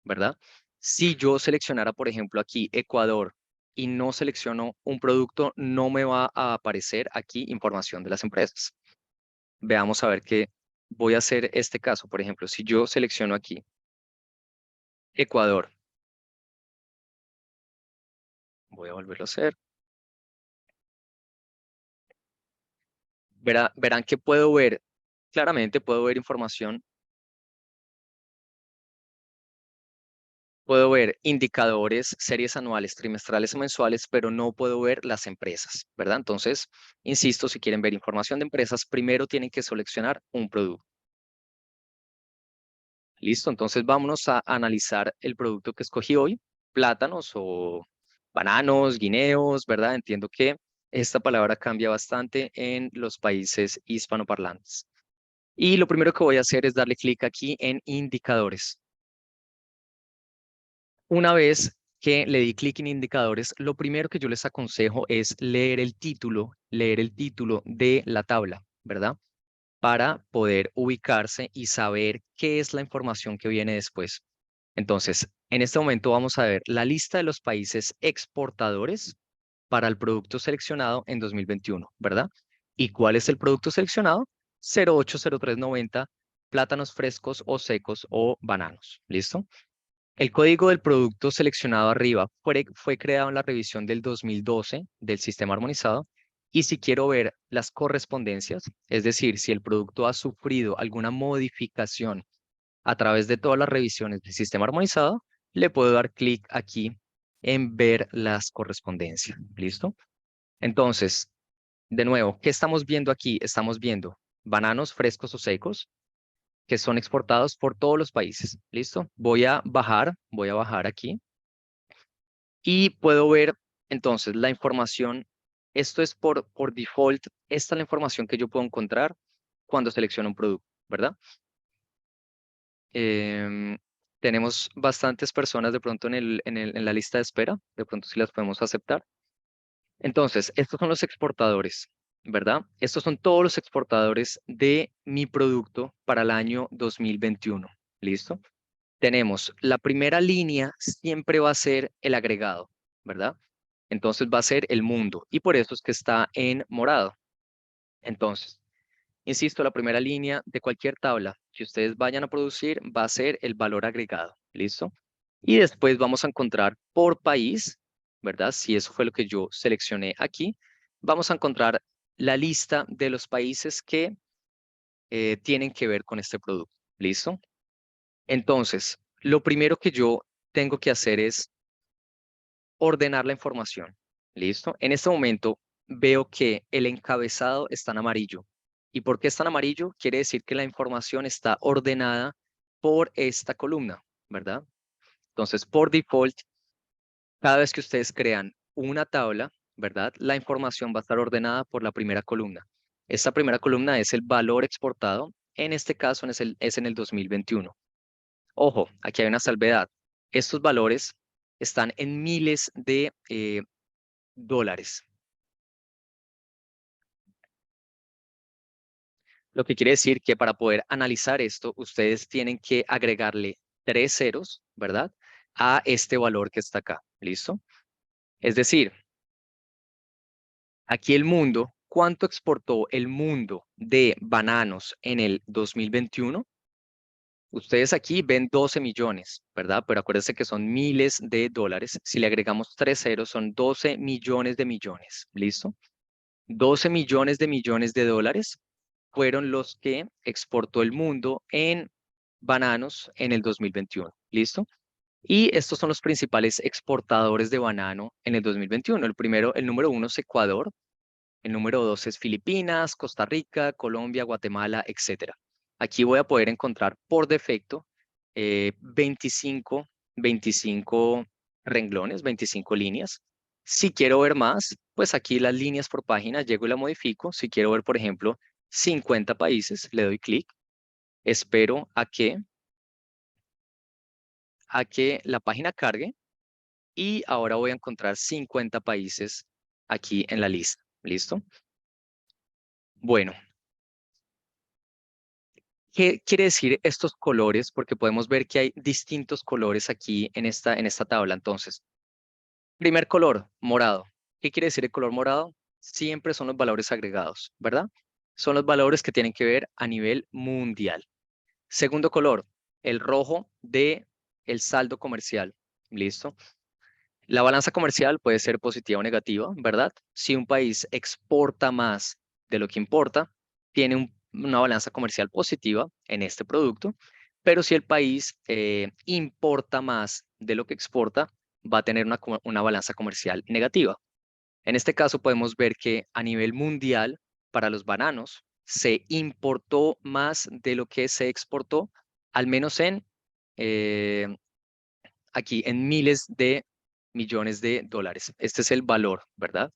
¿verdad? Si yo seleccionara, por ejemplo, aquí Ecuador y no selecciono un producto, no me va a aparecer aquí información de las empresas. Veamos a ver qué voy a hacer este caso. Por ejemplo, si yo selecciono aquí Ecuador, voy a volverlo a hacer. Verán que puedo ver, claramente puedo ver información, puedo ver indicadores, series anuales, trimestrales o mensuales, pero no puedo ver las empresas, ¿verdad? Entonces, insisto, si quieren ver información de empresas, primero tienen que seleccionar un producto. Listo, entonces vámonos a analizar el producto que escogí hoy, plátanos o bananos, guineos, ¿verdad? Entiendo que esta palabra cambia bastante en los países hispanoparlantes. Y lo primero que voy a hacer es darle clic aquí en indicadores. Una vez que le di clic en indicadores, lo primero que yo les aconsejo es leer el título de la tabla, ¿verdad? Para poder ubicarse y saber qué es la información que viene después. Entonces, en este momento vamos a ver la lista de los países exportadores para el producto seleccionado en 2021, ¿verdad? ¿Y cuál es el producto seleccionado? 080390, plátanos frescos o secos o bananos. ¿Listo? El código del producto seleccionado arriba fue creado en la revisión del 2012 del sistema armonizado. Y si quiero ver las correspondencias, es decir, si el producto ha sufrido alguna modificación a través de todas las revisiones del sistema armonizado, le puedo dar clic aquí en ver las correspondencias. ¿Listo? Entonces, de nuevo, ¿qué estamos viendo aquí? Estamos viendo bananos frescos o secos, que son exportados por todos los países. ¿Listo? Voy a bajar aquí y puedo ver entonces la información. Esto es por default. Esta es la información que yo puedo encontrar cuando selecciono un producto, ¿verdad? Em, Tenemos bastantes personas de pronto en la lista de espera, de pronto si las podemos aceptar. Entonces, estos son los exportadores, ¿verdad? Estos son todos los exportadores de mi producto para el año 2021. ¿Listo? Tenemos la primera línea, siempre va a ser el agregado, ¿verdad? Entonces va a ser el mundo y por eso es que está en morado. Entonces, insisto, la primera línea de cualquier tabla que ustedes vayan a producir va a ser el valor agregado, ¿listo? Y después vamos a encontrar por país, ¿verdad? Si eso fue lo que yo seleccioné aquí, vamos a encontrar la lista de los países que tienen que ver con este producto, ¿listo? Entonces, lo primero que yo tengo que hacer es ordenar la información, ¿listo? En este momento veo que el encabezado está en amarillo. ¿Y por qué está en amarillo? Quiere decir que la información está ordenada por esta columna, ¿verdad? Entonces, por default, cada vez que ustedes crean una tabla, ¿verdad? La información va a estar ordenada por la primera columna. Esta primera columna es el valor exportado. En este caso es en el 2021. Ojo, aquí hay una salvedad. Estos valores están en miles de dólares. Lo que quiere decir que para poder analizar esto, ustedes tienen que agregarle 3 ceros, ¿verdad? A este valor que está acá. ¿Listo? Es decir, aquí el mundo, ¿cuánto exportó el mundo de bananos en el 2021? Ustedes aquí ven 12 millones, ¿verdad? Pero acuérdense que son miles de dólares. Si le agregamos 3 ceros, son 12 millones de millones. ¿Listo? 12 millones de dólares fueron los que exportó el mundo en bananos en el 2021. ¿Listo? Y estos son los principales exportadores de banano en el 2021. El número uno es Ecuador, el número dos es Filipinas, Costa Rica, Colombia, Guatemala, etcétera. Aquí voy a poder encontrar por defecto 25 renglones, 25 líneas. Si quiero ver más, pues aquí las líneas por página, llego y la modifico. Si quiero ver, por ejemplo, 50 países, le doy clic, espero a que la página cargue y ahora voy a encontrar 50 países aquí en la lista. ¿Listo? Bueno, ¿qué quiere decir estos colores? Porque podemos ver que hay distintos colores aquí en esta tabla. Entonces, primer color, morado. ¿Qué quiere decir el color morado? Siempre son los valores agregados, ¿verdad? Son los valores que tienen que ver a nivel mundial. Segundo color, el rojo de el saldo comercial. ¿Listo? La balanza comercial puede ser positiva o negativa, ¿verdad? Si un país exporta más de lo que importa, tiene una balanza comercial positiva en este producto, pero si el país importa más de lo que exporta, va a tener una balanza comercial negativa. En este caso podemos ver que a nivel mundial, para los bananos, se importó más de lo que se exportó, al menos eh, aquí en miles de millones de dólares. Este es el valor, ¿verdad?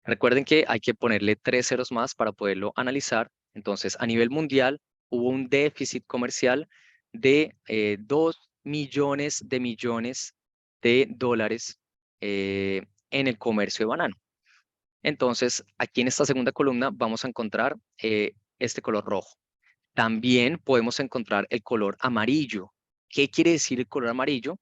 Recuerden que hay que ponerle 3 ceros más para poderlo analizar. Entonces, a nivel mundial, hubo un déficit comercial de 2 millones de dólares en el comercio de banano. Entonces, aquí en esta segunda columna vamos a encontrar este color rojo. También podemos encontrar el color amarillo. ¿Qué quiere decir el color amarillo?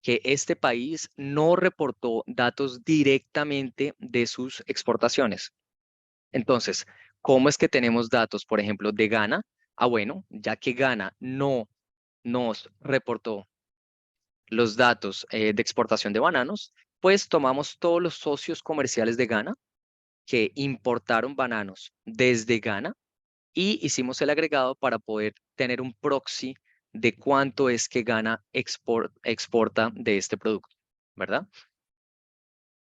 Que este país no reportó datos directamente de sus exportaciones. Entonces, ¿cómo es que tenemos datos, por ejemplo, de Ghana? Bueno, ya que Ghana no nos reportó los datos de exportación de bananos, pues tomamos todos los socios comerciales de Ghana que importaron bananos desde Ghana y hicimos el agregado para poder tener un proxy de cuánto es que Ghana exporta de este producto, ¿verdad?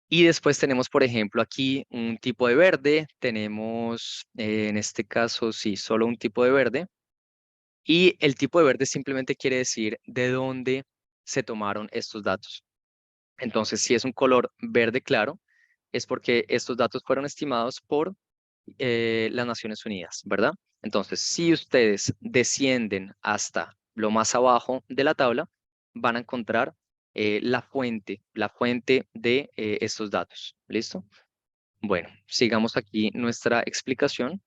Y después tenemos, por ejemplo, aquí un tipo de verde. Tenemos, en este caso, sí, solo un tipo de verde. Y el tipo de verde simplemente quiere decir de dónde se tomaron estos datos. Entonces, si es un color verde claro, es porque estos datos fueron estimados por las Naciones Unidas, ¿verdad? Entonces, si ustedes descienden hasta lo más abajo de la tabla, van a encontrar la fuente de estos datos. ¿Listo? Bueno, sigamos aquí nuestra explicación.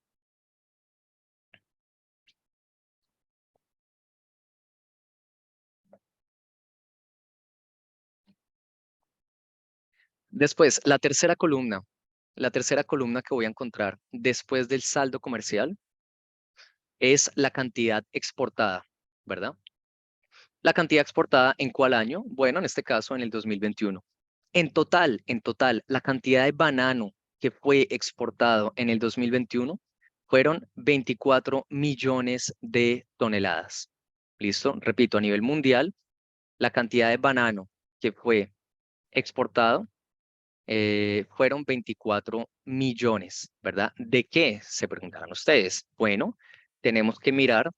Después, la tercera columna que voy a encontrar después del saldo comercial es la cantidad exportada, ¿verdad? La cantidad exportada ¿en cuál año? Bueno, en este caso en el 2021. En total, la cantidad de banano que fue exportado en el 2021 fueron 24 millones de toneladas. ¿Listo? Repito, a nivel mundial, la cantidad de banano que fue exportado fueron 24 millones, ¿verdad? ¿De qué? Se preguntarán ustedes. Bueno, tenemos que mirar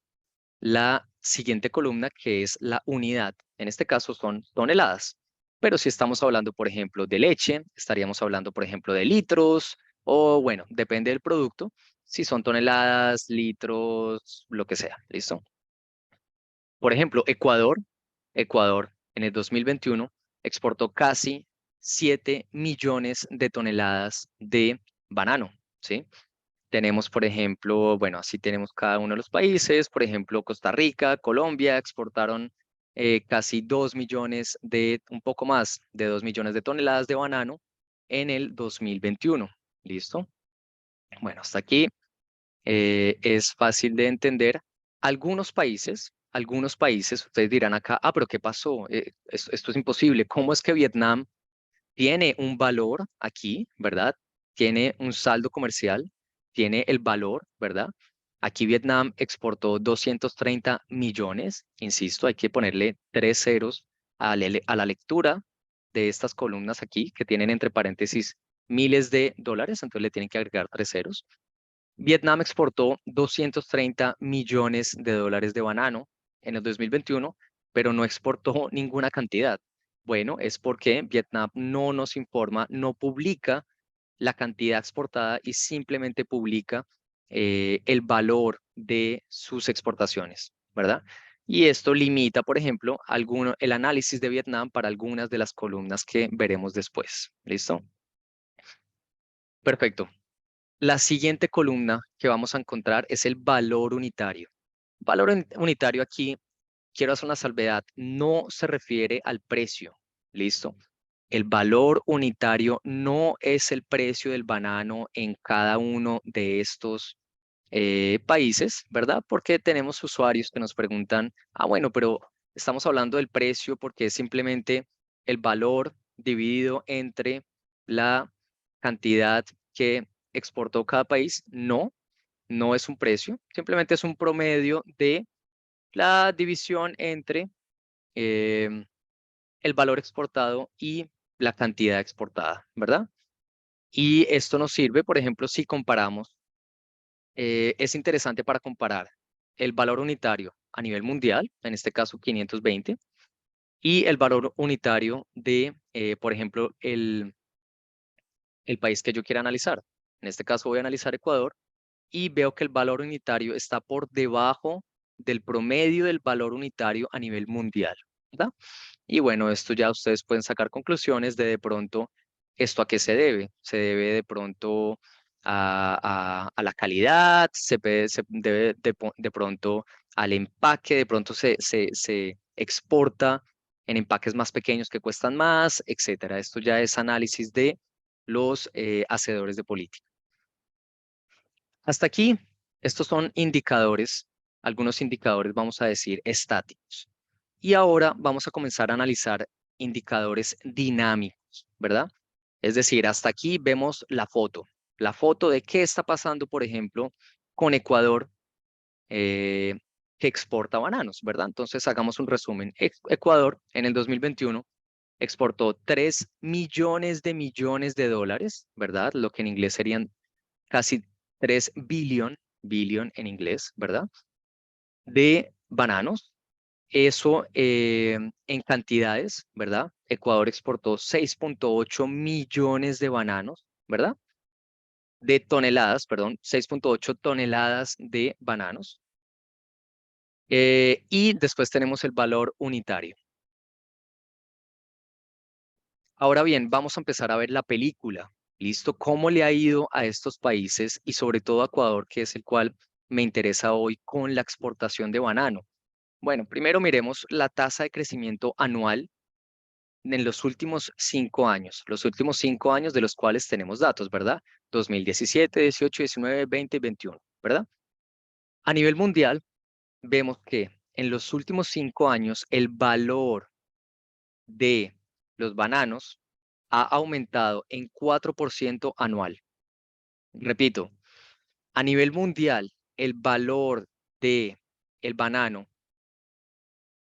la siguiente columna, que es la unidad. En este caso son toneladas. Pero si estamos hablando, por ejemplo, de leche, estaríamos hablando, por ejemplo, de litros, o bueno, depende del producto, si son toneladas, litros, lo que sea, ¿listo? Por ejemplo, Ecuador en el 2021 exportó casi 7 millones de toneladas de banano, ¿sí? Tenemos, por ejemplo, bueno, así tenemos cada uno de los países, por ejemplo, Costa Rica, Colombia exportaron casi 2 millones un poco más de 2 millones de toneladas de banano en el 2021. ¿Listo? Bueno, hasta aquí es fácil de entender. Algunos países, ustedes dirán acá, ah, pero ¿qué pasó? Esto es imposible. ¿Cómo es que Vietnam tiene un valor aquí, ¿verdad? Tiene un saldo comercial, tiene el valor, ¿verdad? Aquí Vietnam exportó 230 millones, insisto, hay que ponerle 3 ceros a la lectura de estas columnas aquí, que tienen entre paréntesis miles de dólares, entonces le tienen que agregar 3 ceros. Vietnam exportó 230 millones de dólares de banano en el 2021, pero no exportó ninguna cantidad. Bueno, es porque Vietnam no nos informa, no publica la cantidad exportada y simplemente publica el valor de sus exportaciones, ¿verdad? Y esto limita, por ejemplo, el análisis de Vietnam para algunas de las columnas que veremos después. ¿Listo? Perfecto. La siguiente columna que vamos a encontrar es el valor unitario. Unitario aquí, quiero hacer una salvedad, no se refiere al precio. ¿Listo? El valor unitario no es el precio del banano en cada uno de estos países, ¿verdad? Porque tenemos usuarios que nos preguntan, ah, bueno, pero estamos hablando del precio porque es simplemente el valor dividido entre la cantidad que exportó cada país. No, no es un precio, simplemente es un promedio de la división entre em, el valor exportado y la cantidad exportada, ¿verdad? Y esto nos sirve, por ejemplo, si comparamos, es interesante para comparar el valor unitario a nivel mundial, en este caso 520, y el valor unitario de, por ejemplo, el país que yo quiera analizar. En este caso voy a analizar Ecuador y veo que el valor unitario está por debajo del promedio del valor unitario a nivel mundial, ¿verdad? Y bueno, esto ya ustedes pueden sacar conclusiones de pronto esto a qué se debe. Se debe de pronto a la calidad, se debe de pronto al empaque, de pronto se exporta en empaques más pequeños que cuestan más, etcétera. Esto ya es análisis de los hacedores de política. Hasta aquí, estos son indicadores, algunos indicadores, vamos a decir, estáticos. Y ahora vamos a comenzar a analizar indicadores dinámicos, ¿verdad? Es decir, hasta aquí vemos la foto de qué está pasando, por ejemplo, con Ecuador, eh, que exporta bananos, ¿verdad? Entonces, hagamos un resumen. Ecuador, en el 2021, exportó 3 millones de dólares, ¿verdad? Lo que en inglés serían casi 3 billion en inglés, ¿verdad? de bananos. Eso en cantidades, ¿verdad? Ecuador exportó 6.8 millones de bananos, ¿verdad? De toneladas, perdón, 6.8 toneladas de bananos. Y después tenemos el valor unitario. Ahora bien, vamos a empezar a ver la película. ¿Listo? ¿Cómo le ha ido a estos países y sobre todo a Ecuador, que es el cual me interesa hoy con la exportación de banano? Bueno, primero miremos la tasa de crecimiento anual en los últimos 5 años, los últimos 5 años de los cuales tenemos datos, ¿verdad? 2017, 18, 19, 20 y 21, ¿verdad? A nivel mundial, vemos que en los últimos 5 años el valor de los bananos ha aumentado en 4% anual. Repito, a nivel mundial, el valor de el banano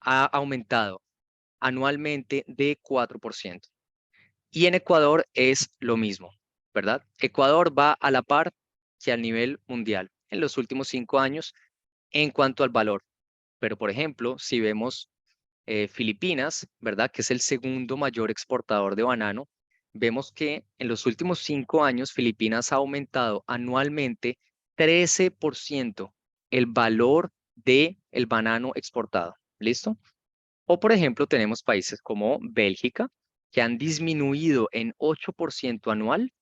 ha aumentado anualmente de 4%. Y en Ecuador es lo mismo, ¿verdad? Ecuador va a la par que al nivel mundial en los últimos 5 años en cuanto al valor. Pero, por ejemplo, si vemos Filipinas, ¿verdad? Que es el segundo mayor exportador de banano, vemos que en los últimos 5 años Filipinas ha aumentado anualmente 13% el valor del banano exportado. ¿Listo? O, por ejemplo, tenemos países como Bélgica, que han disminuido en 8% anual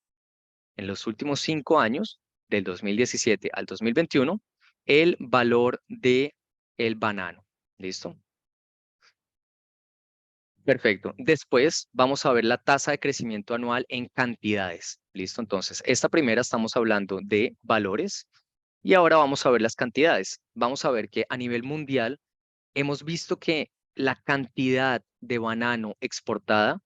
en los últimos 5 años, del 2017 al 2021, el valor del banano. ¿Listo? Perfecto. Después vamos a ver la tasa de crecimiento anual en cantidades. ¿Listo? Entonces, esta primera estamos hablando de valores y ahora vamos a ver las cantidades. Vamos a ver que a nivel mundial hemos visto que la cantidad de banano exportada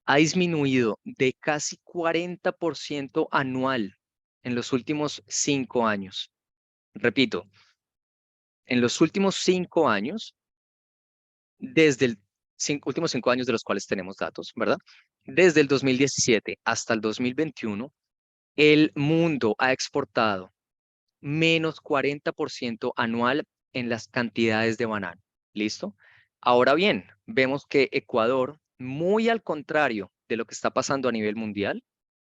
ha disminuido de casi 40% anual en los últimos 5 años. Repito, en los últimos 5 años, desde el últimos 5 años de los cuales tenemos datos, ¿verdad? Desde el 2017 hasta el 2021, el mundo ha exportado menos 40% anual en las cantidades de banano. ¿Listo? Ahora bien, vemos que Ecuador, muy al contrario de lo que está pasando a nivel mundial,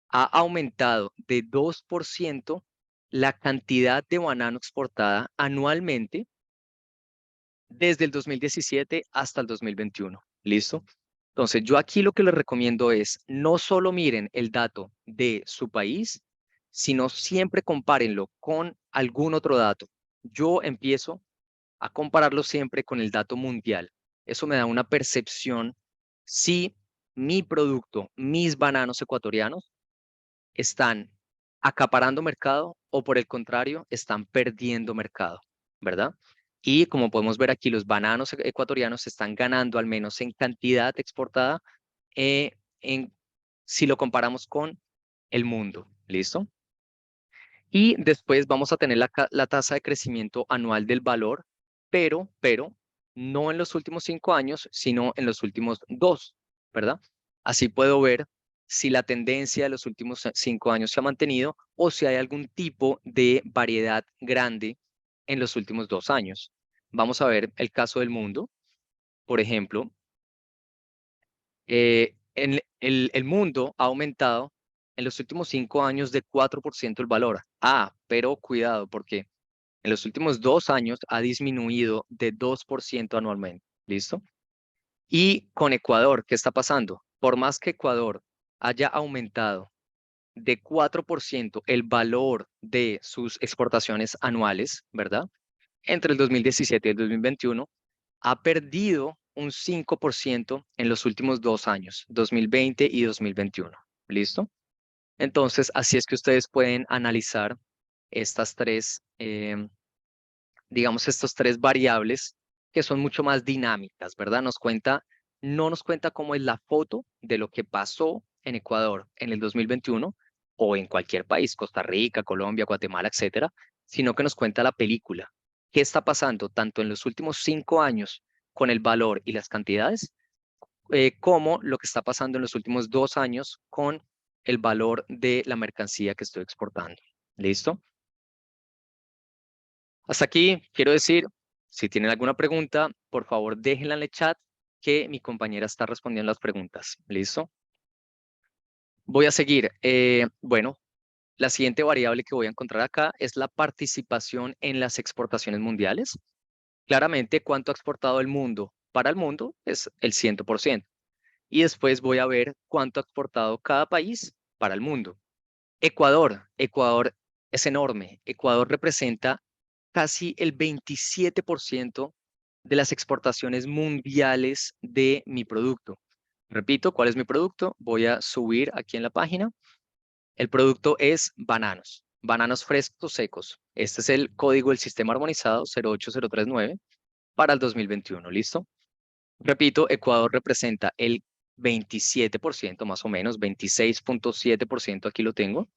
ha aumentado de 2% la cantidad de banano exportada anualmente desde el 2017 hasta el 2021. ¿Listo? Entonces, yo aquí lo que les recomiendo es no solo miren el dato de su país, sino siempre compárenlo con algún otro dato. Yo empiezo a compararlo siempre con el dato mundial. Eso me da una percepción si mi producto, mis bananos ecuatorianos, están acaparando mercado o por el contrario, están perdiendo mercado, ¿verdad? Y como podemos ver aquí, los bananos ecuatorianos están ganando al menos en cantidad exportada eh, en, si lo comparamos con el mundo, ¿listo? Y después vamos a tener la tasa de crecimiento anual del valor, pero no en los últimos 5 años, sino en los últimos 2, ¿verdad? Así puedo ver si la tendencia de los últimos 5 años se ha mantenido o si hay algún tipo de variedad grande en los últimos 2 años. Vamos a ver el caso del mundo. Por ejemplo, en el mundo ha aumentado en los últimos 5 años de 4% el valor. Pero cuidado, porque en los últimos 2 años ha disminuido de 2% anualmente. ¿Listo? Y con Ecuador, ¿qué está pasando? Por más que Ecuador haya aumentado de 4% el valor de sus exportaciones anuales, ¿verdad? Entre el 2017 y el 2021, ha perdido un 5% en los últimos 2 años, 2020 y 2021. ¿Listo? Entonces, así es que ustedes pueden analizar estas tres, digamos, estas tres variables que son mucho más dinámicas, ¿verdad? No nos cuenta cómo es la foto de lo que pasó en Ecuador en el 2021 o en cualquier país, Costa Rica, Colombia, Guatemala, etcétera, sino que nos cuenta la película. ¿Qué está pasando tanto en los últimos 5 años con el valor y las cantidades, como lo que está pasando en los últimos 2 años con el valor de la mercancía que estoy exportando? ¿Listo? Hasta aquí quiero decir, Si tienen alguna pregunta, por favor déjenla en el chat que mi compañera está respondiendo las preguntas. ¿Listo? Voy a seguir. Bueno, la siguiente variable que voy a encontrar acá es la participación en las exportaciones mundiales. Claramente, ¿cuánto ha exportado el mundo? Para el mundo es el 100%. Y después voy a ver cuánto ha exportado cada país para el mundo. Ecuador es enorme. Ecuador representa casi el 27% de las exportaciones mundiales de mi producto. Repito, ¿cuál es mi producto? Voy a subir aquí en la página. El producto es bananos frescos secos. Este es el código del sistema armonizado 08039 para el 2021. ¿Listo? Repito, Ecuador representa el 27%, más o menos, 26.7%, aquí lo tengo,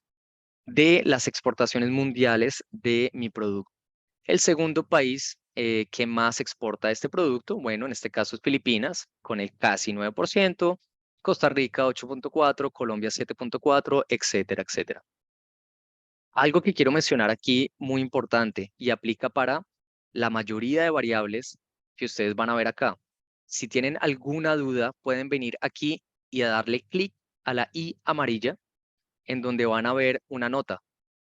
de las exportaciones mundiales de mi producto. El segundo país que más exporta este producto, bueno, en este caso es Filipinas, con el casi 9%, Costa Rica 8.4%, Colombia 7.4%, etcétera, etcétera. Algo que quiero mencionar aquí muy importante y aplica para la mayoría de variables que ustedes van a ver acá. Si tienen alguna duda, pueden venir aquí y a darle clic a la I amarilla en donde van a ver una nota.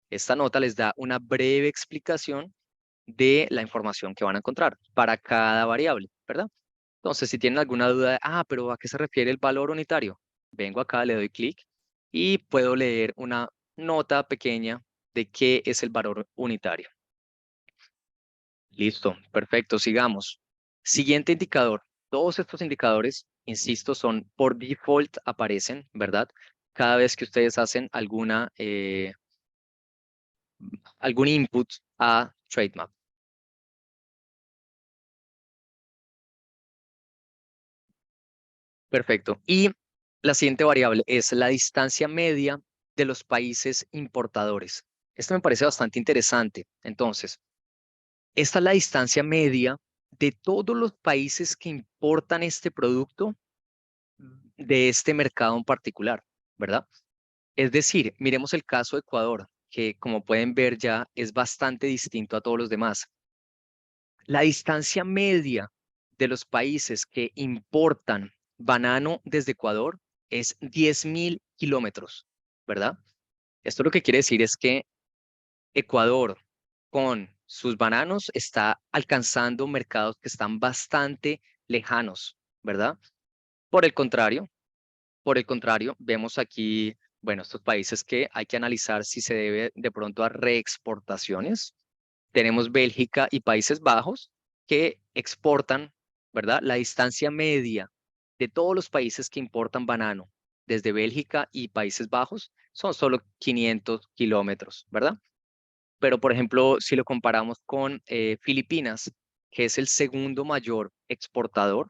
Esta nota les da una breve explicación de la información que van a encontrar para cada variable, ¿verdad? Entonces, si tienen alguna duda de, pero ¿a qué se refiere el valor unitario? Vengo acá, le doy clic y puedo leer una nota pequeña de qué es el valor unitario. Listo, perfecto, sigamos. Siguiente indicador. Todos estos indicadores, insisto, son por default aparecen, ¿verdad? Cada vez que ustedes hacen algún input a Trademap. Perfecto. Y la siguiente variable es la distancia media de los países importadores. Esto me parece bastante interesante. Entonces, esta es la distancia media de todos los países que importan este producto de este mercado en particular, ¿verdad? Es decir, miremos el caso de Ecuador, que como pueden ver ya es bastante distinto a todos los demás. La distancia media de los países que importan banano desde Ecuador es 10.000 kilómetros, ¿verdad? Esto lo que quiere decir es que Ecuador con sus bananos está alcanzando mercados que están bastante lejanos, ¿verdad? Por el contrario, vemos aquí, bueno, estos países que hay que analizar si se debe de pronto a reexportaciones. Tenemos Bélgica y Países Bajos que exportan, ¿verdad? La distancia media de todos los países que importan banano desde Bélgica y Países Bajos son solo 500 kilómetros, ¿verdad? Pero, por ejemplo, si lo comparamos con Filipinas, que es el segundo mayor exportador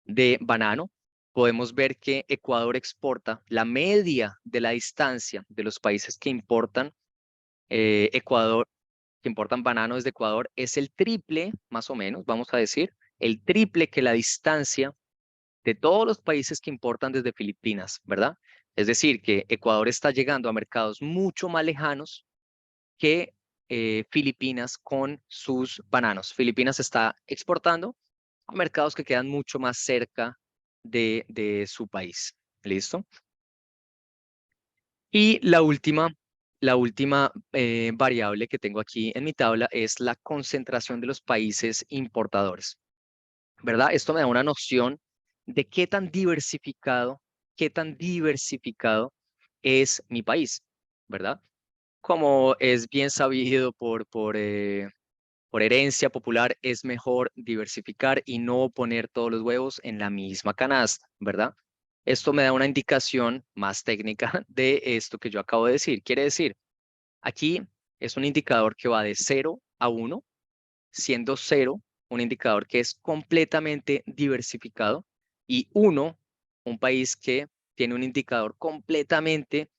de banano, podemos ver que Ecuador exporta la media de la distancia de los países que importan Ecuador, que importan banano desde Ecuador, es el triple, más o menos, vamos a decir, el triple que la distancia de todos los países que importan desde Filipinas, ¿verdad? Es decir, que Ecuador está llegando a mercados mucho más lejanos que Filipinas con sus bananos. Filipinas está exportando a mercados que quedan mucho más cerca de su país. ¿Listo? Y la última variable que tengo aquí en mi tabla es la concentración de los países importadores, ¿verdad? Esto me da una noción de qué tan diversificado es mi país, ¿verdad? Como es bien sabido por herencia popular, es mejor diversificar y no poner todos los huevos en la misma canasta, ¿verdad? Esto me da una indicación más técnica de esto que yo acabo de decir. Quiere decir, aquí es un indicador que va de 0 a 1, siendo 0 un indicador que es completamente diversificado y 1 un país que tiene un indicador completamente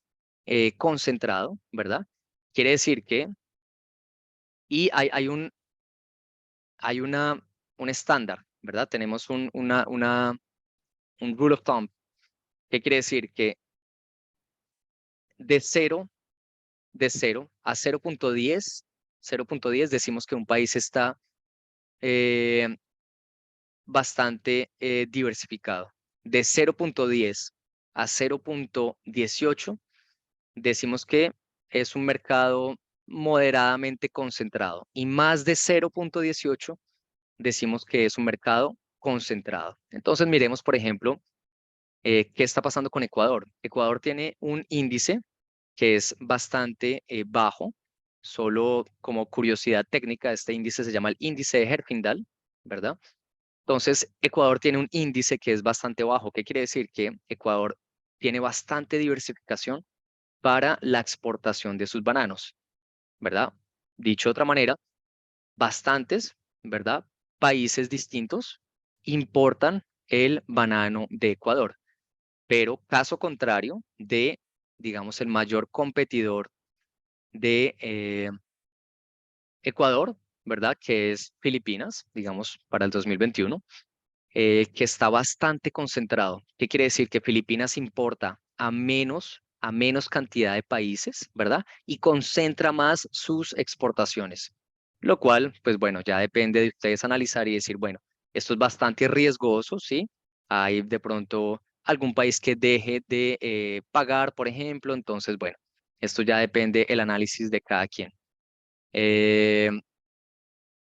concentrado, ¿verdad? Quiere decir que, y hay un estándar, ¿verdad? Tenemos un rule of thumb, que quiere decir que de 0 a 0.10 decimos que un país está bastante diversificado. De 0.10 a 0.18, decimos que es un mercado moderadamente concentrado. Y más de 0.18, decimos que es un mercado concentrado. Entonces miremos, por ejemplo, qué está pasando con Ecuador. Ecuador tiene un índice que es bastante bajo. Solo como curiosidad técnica, este índice se llama el índice de Herfindahl, ¿verdad? Entonces, Ecuador tiene un índice que es bastante bajo. ¿Qué quiere decir? Que Ecuador tiene bastante diversificación para la exportación de sus bananos, ¿verdad? Dicho de otra manera, bastantes, ¿verdad? Países distintos importan el banano de Ecuador, pero caso contrario de, digamos, el mayor competidor de Ecuador, ¿verdad? Que es Filipinas, digamos, para el 2021, que está bastante concentrado. ¿Qué quiere decir? Que Filipinas importa a menos cantidad de países, ¿verdad? Y concentra más sus exportaciones, lo cual, pues bueno, ya depende de ustedes analizar y decir, bueno, esto es bastante riesgoso, ¿sí? Hay de pronto algún país que deje de pagar, por ejemplo, entonces, bueno, esto ya depende el análisis de cada quien. Eh,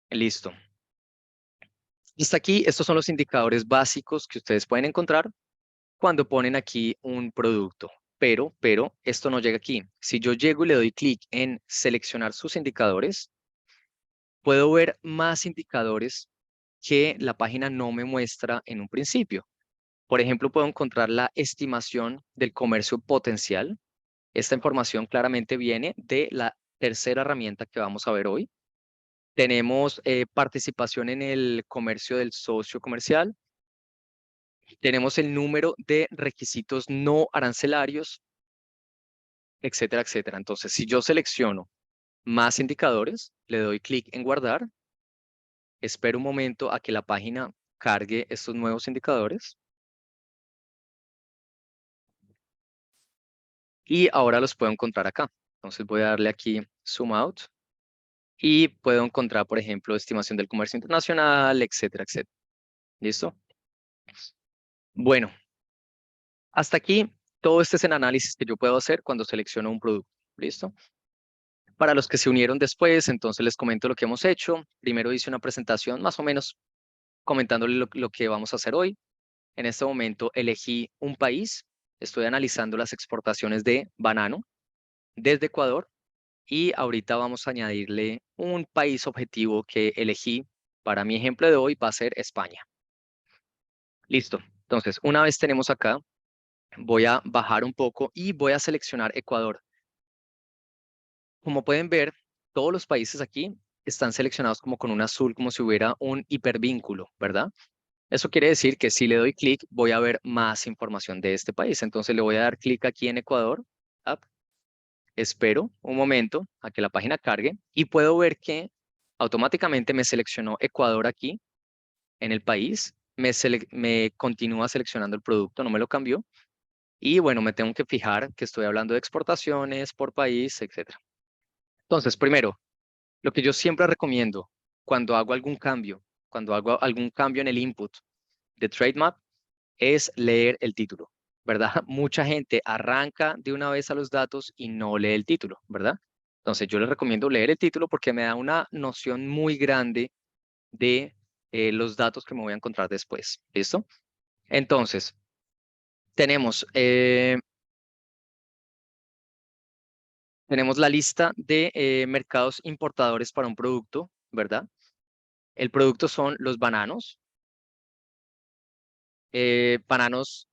listo. Hasta aquí, estos son los indicadores básicos que ustedes pueden encontrar cuando ponen aquí un producto. Pero esto no llega aquí. Si yo llego y le doy clic en seleccionar sus indicadores, puedo ver más indicadores que la página no me muestra en un principio. Por ejemplo, puedo encontrar la estimación del comercio potencial. Esta información claramente viene de la tercera herramienta que vamos a ver hoy. Tenemos participación en el comercio del socio comercial. Tenemos el número de requisitos no arancelarios, etcétera, etcétera. Entonces, si yo selecciono más indicadores, le doy clic en guardar, espero un momento a que la página cargue estos nuevos indicadores y ahora los puedo encontrar acá. Entonces voy a darle aquí zoom out y puedo encontrar, por ejemplo, estimación del comercio internacional, etcétera, etcétera. ¿Listo? Bueno, hasta aquí todo este es el análisis que yo puedo hacer cuando selecciono un producto. ¿Listo? Para los que se unieron después, entonces les comento lo que hemos hecho. Primero hice una presentación más o menos comentándole lo que vamos a hacer hoy. En este momento elegí un país. Estoy analizando las exportaciones de banano desde Ecuador y ahorita vamos a añadirle un país objetivo que elegí. Para mi ejemplo de hoy va a ser España. Listo. Entonces, una vez tenemos acá, voy a bajar un poco y voy a seleccionar Ecuador. Como pueden ver, todos los países aquí están seleccionados como con un azul, como si hubiera un hipervínculo, ¿verdad? Eso quiere decir que si le doy clic, voy a ver más información de este país. Entonces le voy a dar clic aquí en Ecuador. Up. Espero un momento a que la página cargue y puedo ver que automáticamente me seleccionó Ecuador aquí en el país. Me continúa seleccionando el producto, no me lo cambió. Y bueno, me tengo que fijar que estoy hablando de exportaciones por país, etcétera. Entonces, primero, lo que yo siempre recomiendo cuando hago algún cambio, cuando hago algún cambio en el input de Trademap, es leer el título, ¿verdad? Mucha gente arranca de una vez a los datos y no lee el título, ¿verdad? Entonces yo les recomiendo leer el título porque me da una noción muy grande de los datos que me voy a encontrar después, ¿listo? Entonces, tenemos, tenemos la lista de mercados importadores para un producto, ¿verdad? El producto son los bananos, bananos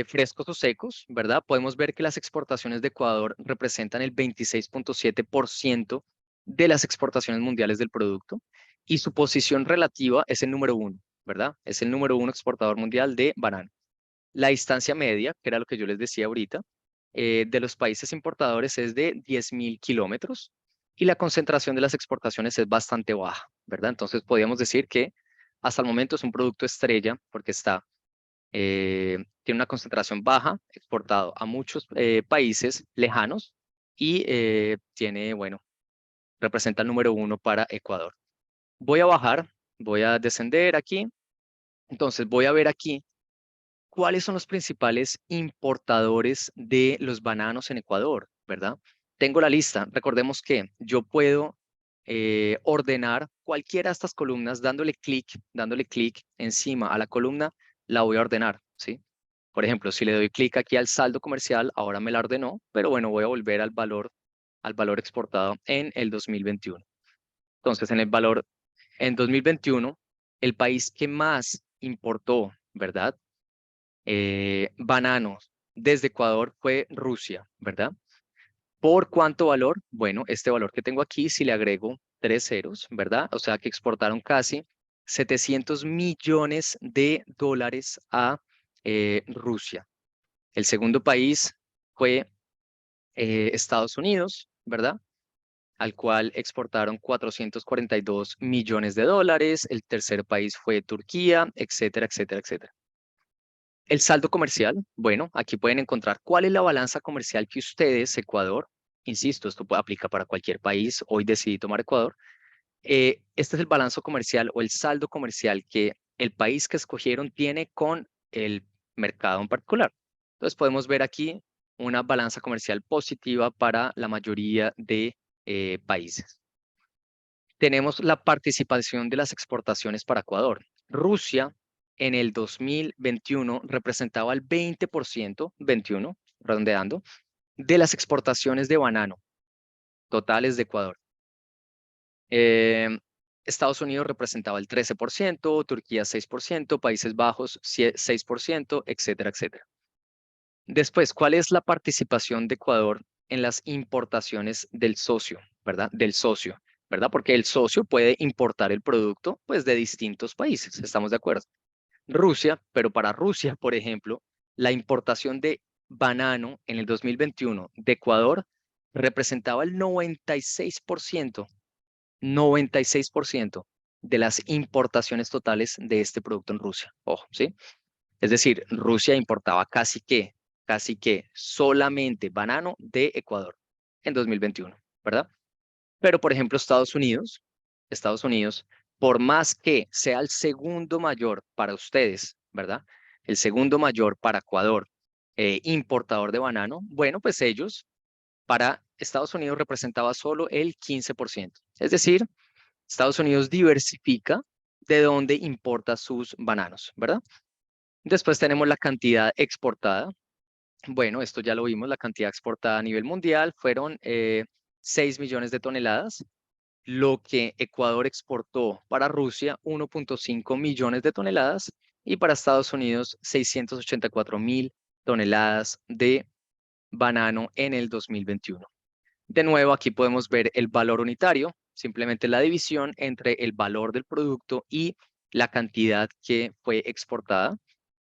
frescos o secos, ¿verdad? Podemos ver que las exportaciones de Ecuador representan el 26.7% de las exportaciones mundiales del producto y su posición relativa es el número uno, ¿verdad? Es el número uno exportador mundial de banano. La distancia media, que era lo que yo les decía ahorita, de los países importadores es de 10.000 kilómetros y la concentración de las exportaciones es bastante baja, ¿verdad? Entonces podríamos decir que hasta el momento es un producto estrella porque tiene una concentración baja, exportado a muchos países lejanos y tiene, bueno, representa el número uno para Ecuador. Voy a bajar, voy a descender aquí. Entonces voy a ver aquí cuáles son los principales importadores de los bananos en Ecuador, ¿verdad? Tengo la lista. Recordemos que yo puedo ordenar cualquiera de estas columnas dándole clic encima a la columna, la voy a ordenar, ¿sí? Por ejemplo, si le doy clic aquí al saldo comercial, ahora me la ordenó, pero bueno, voy a volver al valor exportado en el 2021. Entonces, en 2021, el país que más importó, ¿verdad? Bananos desde Ecuador fue Rusia, ¿verdad? ¿Por cuánto valor? Bueno, este valor que tengo aquí, si le agrego 3 ceros, ¿verdad? O sea que exportaron casi 700 millones de dólares a Rusia. El segundo país fue Estados Unidos, ¿verdad? Al cual exportaron 442 millones de dólares. El tercer país fue Turquía, etcétera, etcétera, etcétera. El saldo comercial, bueno, aquí pueden encontrar cuál es la balanza comercial que ustedes, Ecuador, insisto, esto puede aplicar para cualquier país, hoy decidí tomar Ecuador, este es el balance comercial o el saldo comercial que el país que escogieron tiene con el mercado en particular. Entonces podemos ver aquí una balanza comercial positiva para la mayoría de países. Tenemos la participación de las exportaciones para Ecuador. Rusia en el 2021 representaba el 20%, 21, redondeando, de las exportaciones de banano totales de Ecuador. Estados Unidos representaba el 13%, Turquía 6%, Países Bajos 6%, etcétera, etcétera. Después, ¿cuál es la participación de Ecuador en las importaciones del socio, ¿verdad? Del socio, ¿verdad? Porque el socio puede importar el producto, pues, de distintos países, ¿estamos de acuerdo? Rusia, pero para Rusia, por ejemplo, la importación de banano en el 2021 de Ecuador representaba el 96% de las importaciones totales de este producto en Rusia. Ojo, ¿sí? Es decir, Rusia importaba casi que solamente banano de Ecuador en 2021, ¿verdad? Pero, por ejemplo, Estados Unidos, por más que sea el segundo mayor para ustedes, ¿verdad? El segundo mayor para Ecuador, importador de banano, bueno, pues ellos, para Estados Unidos representaba solo el 15%. Es decir, Estados Unidos diversifica de dónde importa sus bananos, ¿verdad? Después tenemos la cantidad exportada. Bueno, esto ya lo vimos, la cantidad exportada a nivel mundial fueron 6 millones de toneladas, lo que Ecuador exportó para Rusia 1.5 millones de toneladas y para Estados Unidos 684.000 toneladas de banano en el 2021. De nuevo, aquí podemos ver el valor unitario, simplemente la división entre el valor del producto y la cantidad que fue exportada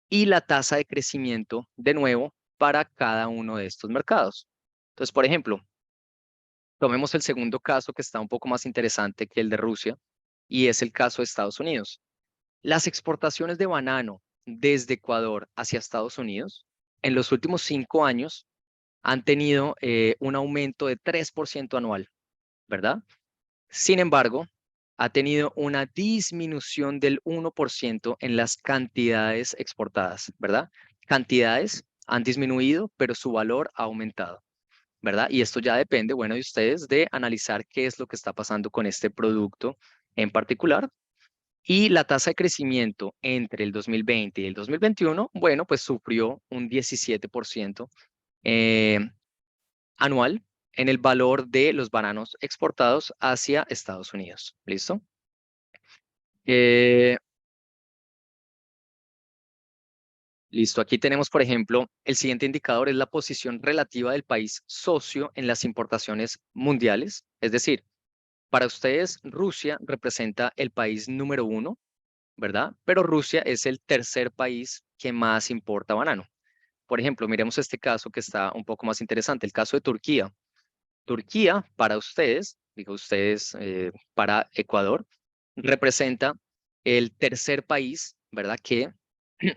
y la tasa de crecimiento, de nuevo, para cada uno de estos mercados. Entonces, por ejemplo, tomemos el segundo caso que está un poco más interesante que el de Rusia y es el caso de Estados Unidos. Las exportaciones de banano desde Ecuador hacia Estados Unidos en los últimos 5 años han tenido un aumento de 3% anual, ¿verdad? Sin embargo, ha tenido una disminución del 1% en las cantidades exportadas, ¿verdad? Cantidades han disminuido, pero su valor ha aumentado, ¿verdad? Y esto ya depende, bueno, de ustedes de analizar qué es lo que está pasando con este producto en particular. Y la tasa de crecimiento entre el 2020 y el 2021, bueno, pues sufrió un 17% eh, anual en el valor de los bananos exportados hacia Estados Unidos. ¿Listo? Eh, listo. Aquí tenemos, por ejemplo, el siguiente indicador es la posición relativa del país socio en las importaciones mundiales. Es decir, para ustedes, Rusia representa el país número 1, ¿verdad? Pero Rusia es el tercer país que más importa banano. Por ejemplo, miremos este caso que está un poco más interesante, el caso de Turquía. Turquía, para ustedes, digo ustedes, para Ecuador, representa el tercer país, ¿verdad?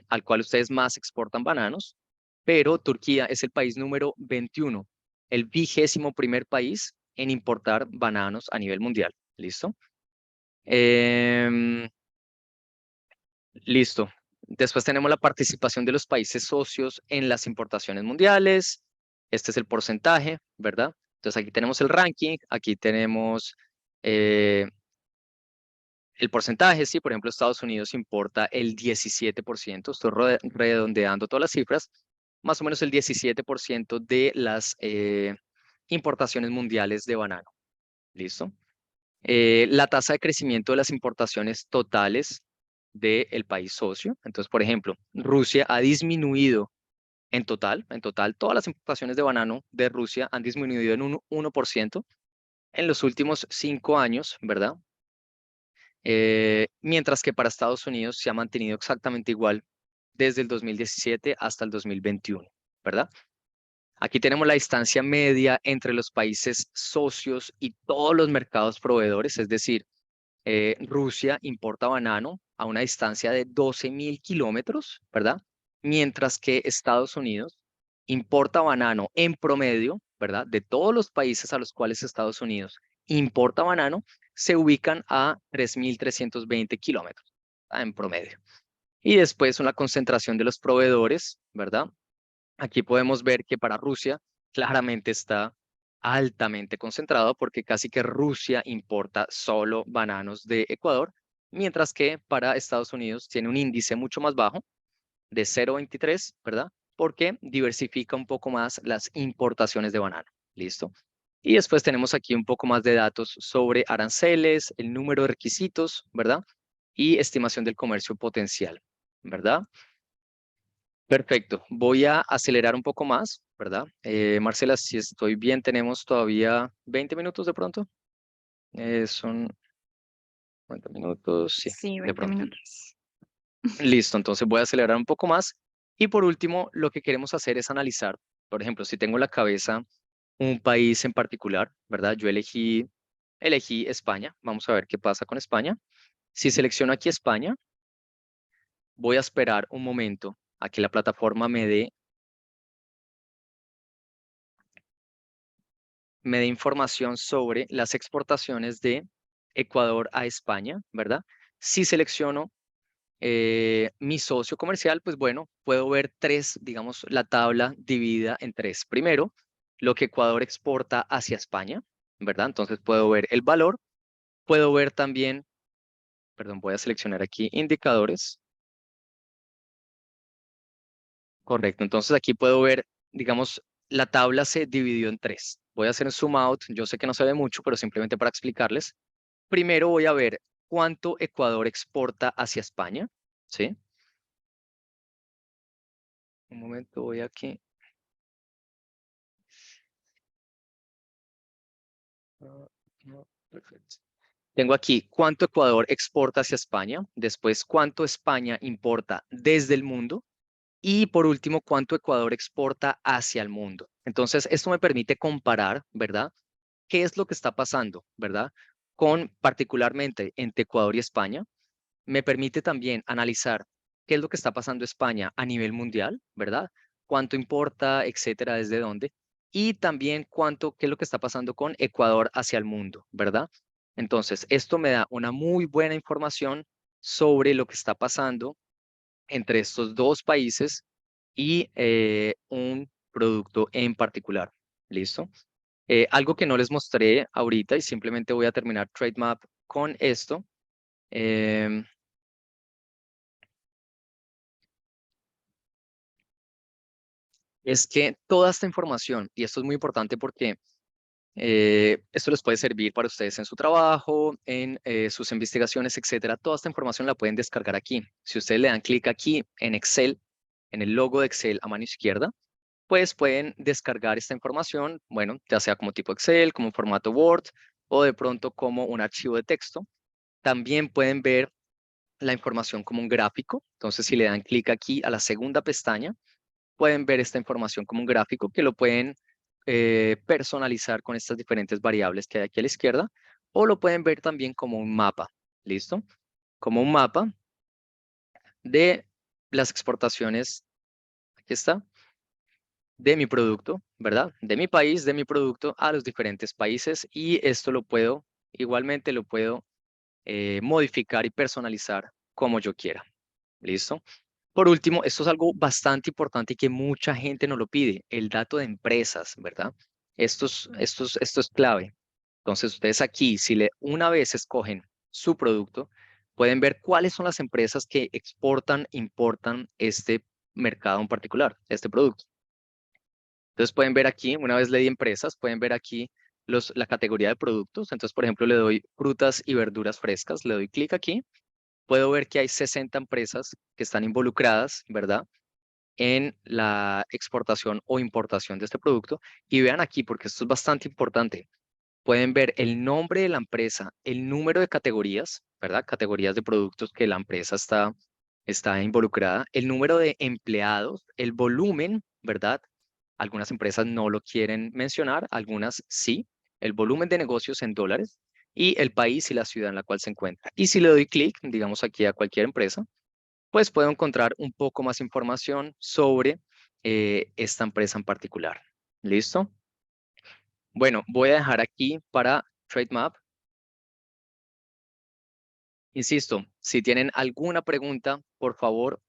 Al cual ustedes más exportan bananos, pero Turquía es el país número 21, el 21º país en importar bananos a nivel mundial. ¿Listo? Em, Listo. Después tenemos la participación de los países socios en las importaciones mundiales. Este es el porcentaje, ¿verdad? Entonces aquí tenemos el ranking, aquí tenemos eh, el porcentaje, sí, por ejemplo, Estados Unidos importa el 17%, estoy redondeando todas las cifras, más o menos el 17% de las importaciones mundiales de banano. ¿Listo? La tasa de crecimiento de las importaciones totales del país socio. Entonces, por ejemplo, Rusia ha disminuido en total, todas las importaciones de banano de Rusia han disminuido en un 1% en los últimos 5 años, ¿verdad? Mientras que para Estados Unidos se ha mantenido exactamente igual desde el 2017 hasta el 2021, ¿verdad? Aquí tenemos la distancia media entre los países socios y todos los mercados proveedores, es decir, Rusia importa banano a una distancia de 12.000 kilómetros, ¿verdad? Mientras que Estados Unidos importa banano en promedio, ¿verdad? De todos los países a los cuales Estados Unidos importa banano, se ubican a 3.320 kilómetros, ¿verdad? En promedio. Y después una concentración de los proveedores, ¿verdad? Aquí podemos ver que para Rusia claramente está altamente concentrado porque casi que Rusia importa solo bananos de Ecuador, mientras que para Estados Unidos tiene un índice mucho más bajo de 0,23, ¿verdad? Porque diversifica un poco más las importaciones de banano. ¿Listo? Y después tenemos aquí un poco más de datos sobre aranceles, el número de requisitos, ¿verdad? Y estimación del comercio potencial, ¿verdad? Perfecto. Voy a acelerar un poco más, ¿verdad? Marcela, si estoy bien, tenemos todavía 20 minutos de pronto. Son 50 minutos, sí, Sí, de 20 pronto. minutos. Listo, entonces voy a acelerar un poco más. Y por último, lo que queremos hacer es analizar, por ejemplo, si tengo en la cabeza un país en particular, ¿verdad? Yo elegí España. Vamos a ver qué pasa con España. Si selecciono aquí España, voy a esperar un momento a que la plataforma me dé información sobre las exportaciones de Ecuador a España, ¿verdad? Si selecciono mi socio comercial, pues bueno, puedo ver tres, digamos, la tabla dividida en tres. Primero, lo que Ecuador exporta hacia España, ¿verdad? Entonces puedo ver el valor, puedo ver también, perdón, voy a seleccionar aquí indicadores. Correcto, entonces aquí puedo ver, digamos, la tabla se dividió en tres. Voy a hacer un zoom out, yo sé que no se ve mucho, pero simplemente para explicarles. Primero voy a ver cuánto Ecuador exporta hacia España, ¿sí? Un momento, voy aquí. No, perfecto. Tengo aquí cuánto Ecuador exporta hacia España, después cuánto España importa desde el mundo y por último cuánto Ecuador exporta hacia el mundo. Entonces, esto me permite comparar, ¿verdad? ¿Qué es lo que está pasando, ¿verdad? Con particularmente entre Ecuador y España. Me permite también analizar qué es lo que está pasando España a nivel mundial, ¿verdad? Cuánto importa, etcétera, desde dónde. Y también qué es lo que está pasando con Ecuador hacia el mundo, ¿verdad? Entonces, esto me da una muy buena información sobre lo que está pasando entre estos dos países y un producto en particular. ¿Listo? Algo que no les mostré ahorita y simplemente voy a terminar TradeMap con esto. em, es que toda esta información, y esto es muy importante porque esto les puede servir para ustedes en su trabajo, en sus investigaciones, etcétera. Toda esta información la pueden descargar aquí. Si ustedes le dan clic aquí en Excel, en el logo de Excel a mano izquierda, pues pueden descargar esta información, bueno, ya sea como tipo Excel, como formato Word o de pronto como un archivo de texto. También pueden ver la información como un gráfico. Entonces, si le dan clic aquí a la segunda pestaña, pueden ver esta información como un gráfico que lo pueden personalizar con estas diferentes variables que hay aquí a la izquierda, o lo pueden ver también como un mapa, ¿listo? Como un mapa de las exportaciones, aquí está, de mi producto, ¿verdad? De mi país, de mi producto a los diferentes países, y esto igualmente lo puedo modificar y personalizar como yo quiera. ¿Listo? Por último, esto es algo bastante importante y que mucha gente nos lo pide, el dato de empresas, ¿verdad? Esto es clave. Entonces, ustedes aquí, una vez escogen su producto, pueden ver cuáles son las empresas que exportan, importan este mercado en particular, este producto. Entonces, pueden ver aquí, una vez le di empresas, pueden ver aquí la categoría de productos. Entonces, por ejemplo, le doy frutas y verduras frescas, le doy clic aquí, puedo ver que hay 60 empresas que están involucradas, ¿verdad? En la exportación o importación de este producto. Y vean aquí, porque esto es bastante importante, pueden ver el nombre de la empresa, el número de categorías, ¿verdad? Categorías de productos que la empresa está involucrada, el número de empleados, el volumen, ¿verdad? Algunas empresas no lo quieren mencionar, algunas sí, el volumen de negocios en dólares y el país y la ciudad en la cual se encuentra. Y si le doy clic, digamos aquí a cualquier empresa, pues puedo encontrar un poco más información sobre esta empresa en particular. ¿Listo? Bueno, voy a dejar aquí para TradeMap. Insisto, si tienen alguna pregunta, por favor,